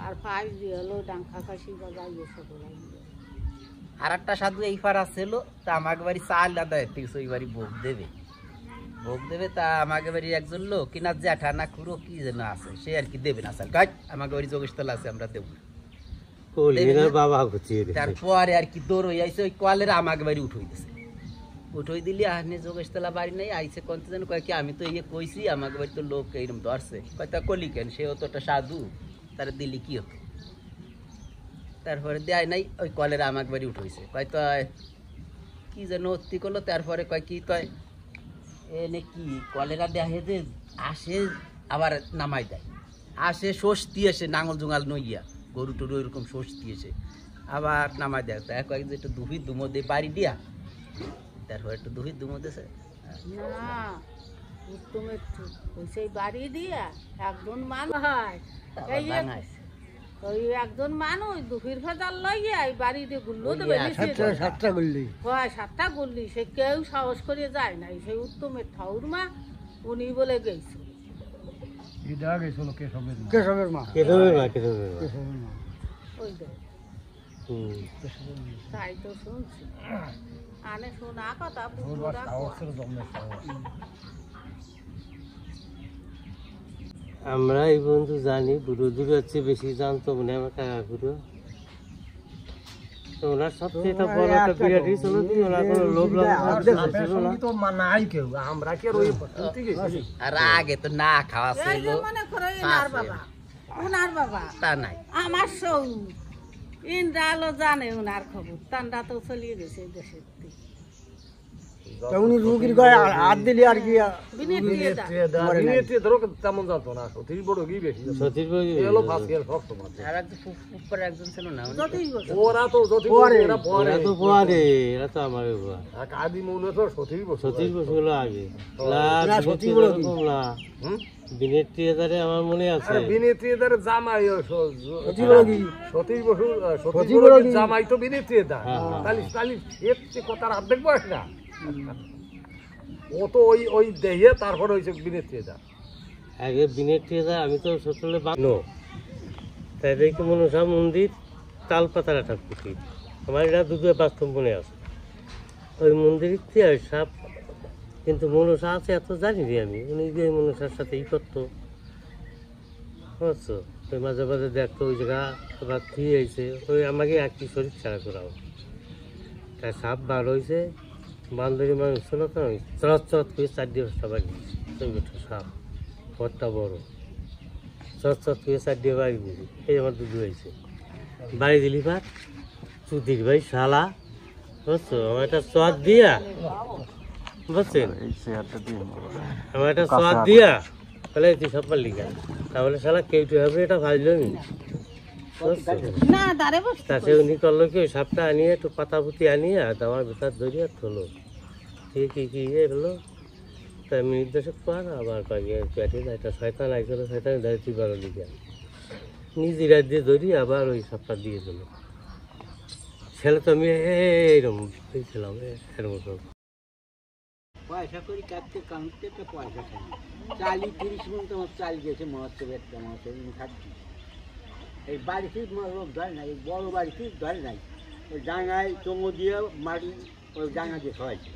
আর পাঁচ দিয়ে হলো ডাঙ্কা কাশি বাজাইয়ে সকল আর একটা সাধু এই পার আসছিল তা আমাকে বাড়ি চাল আদায় থেকে ওই বাড়ি ভোগ দেবে তা আমাকে বাড়ি একজন লোক কিনা জ্যাঠা না খুঁড়ো কি যেন আছে সে আর কি দেবে না চাল কাজ আমাকে বাড়ি যোগেশতলা আছে আমরা দেবো না। কলিনের বাবা হচ্ছে তারপরে আর কি দৌড় হয়ে আইসে ওই কলের আমাকে বাড়ি উঠই দিছে উঠই দিলি আহনে যোগেশতলা বাড়ি নাই আইসে কত যেন কয় কি আমি তো ইয়ে কইছি আমাকে বাড়ি তো লোক এইরকম ধরছে কয় তা কলি কেন সে হতো একটা সাধু তার দিল্লি কি হতো তারপরে দেয় নাই ওই কলের আমাকে বাড়ি উঠেছে কয় তো কি যেন অতি করলো তারপরে কয় কি কয় এনে কি কলেরা দেখে যে আসে আবার নামাই দেয় আসে ষষ্ঠী এসে নাঙল জুঙাল নইয়া গরু টরু এরকম ষষ্ঠী এসে আবার নামাই দেয় তা কয়েক যে একটু দুহির দুমো দিয়ে বাড়ি দিয়া তারপর একটু দুহির দুমো দিয়েছে না উত্তমের ওই সেই বাড়ি দিয়া একজন মানুষ হয় এই যে ওই একজন মানুষ দুপুর ফেজাল লইয়া এই বাড়িতে গুল্লো দেবে সাতটা গুল্লি হয় 7টা গুল্লি সে কেউ সাহস করে যায় নাই সেই উত্তমের ঠাউরমা উনি বলে গেছে এটা গেছিল কেশবের মা কেশবের মা ওই দেখ তাই তো শুনছি আনে শোনা কথা পুরোটা আমরা এই বন্ধু জানি বুড়ো দূর হচ্ছে বেশি জানতো মনে হয় আমার কাকা বুড়ো তো ওনার সবচেয়ে বড় একটা বিরাট ছিল কি ওনার কোনো লোভ ছিল না তো নাই কেউ আমরা কি আর ওই আর আগে তো না খাওয়া এই ছিল যে মনে করো ওনার বাবা তা নাই আমার সৌ ইন্দ্রা আলো জানে ওনার খবর তান্ডা তো চলিয়ে গেছে দেশের থেকে তা উনি রুগীর গায়ে হাত দিলি আর কি বিনে দিয়ে দাও ধরো তেমন জানতো না সতীশ বড় কি বেশি সতীশ বই এলো ফার্স্ট ইয়ার শক্ত মাত্র আর একজন উপরে একজন ছিল না উনি যতই বছর ওরা তো যদি এরা পরে এরা তো পরে এরা তো আমার বাবা আর কাদি মূল্য তো সতীশ বছর সতীশ বসে হলো আগে না, সতীশ বড় কি? হুম দিনের 3000 আমার মনে আছে বিনেত্রীদের জামাই সতীশ বড় কি? সতীশ বসু সতীশ সতীশ বড় বড় কি? জামাই তো বিনেত্রীদা হ্যাঁ, হ্যাঁ। তাহলে তাহলে এর কথার অর্ধেক বয়স না ও তো ওই দেহে তারপর হয়েছে বিনেত্রীদা আগে দিনের 3000 আমি তো ছোটলে বানো তাই দেখি মনসা মন্দির তালপাতার একটা পুকুর আমার এটা দুটো বাস্তব মনে আছে ওই মন্দিরের থেকে সাপ কিন্তু মনসা আছে এত জানি নি আমি, উনি যে মনসার সাথে ই করতো বুঝছো, ওই মাঝে মাঝে দেখতো ওই জায়গা আবার থিয়ে আইছে, ওই আমাকে একটি শরীর ছাড়া করাও, তাই সাপ বার হয়েছে, বান্ধবী মানুষ ছিল তো, চড়াত চড়াত করে 4 বাড়ি দিয়েছে, ওই একটা সাপ ঘরটা বড়, চড়াত চড়াত করে 4 বাড়ি দিয়েছি, এই আমার দুধ হয়েছে বাড়ি দিলি ভাত চুদির ভাই শালা বুঝছো, আমার একটা চট দিয়া বুঝছেন, আমার একটা চট দিয়া তাহলে তুই সব পারলি কেন, তাহলে শালা কেউটি হবে, এটা ভাজলো নি বুঝছো। না দাঁড়ে বস তাতে উনি করলো কি, ওই সাপটা আনিয়ে একটু পাতা পুঁতি আনিয়ে আমার ভেতর ধরিয়ে থলো, ঠিক কি ইয়ে হলো, তাই মিনিট 10 পর আবার পাইয়ে পেটে একটা শয়তান আইছিল, শয়তান ধরে তুই বারো দিকে নিজে রাত দিয়ে ধরি আবার ওই সাপটা দিয়ে দিল, ছেলে তো আমি এইরকম পেয়েছিলাম এরকম। পয়সা করি কাটতে কাউন্টে তো পয়সা খাই 40-30 মন তোমার চাল গেছে মহোৎসব একটা মহোৎসব থাকছি এই বাড়িতে লোক ধরে নাই, বড় বাড়িতে ধরে নাই, ওই ডাঙায় চমো দিয়ে মাটি ওই ডাঙা দিয়ে খাওয়াইছে।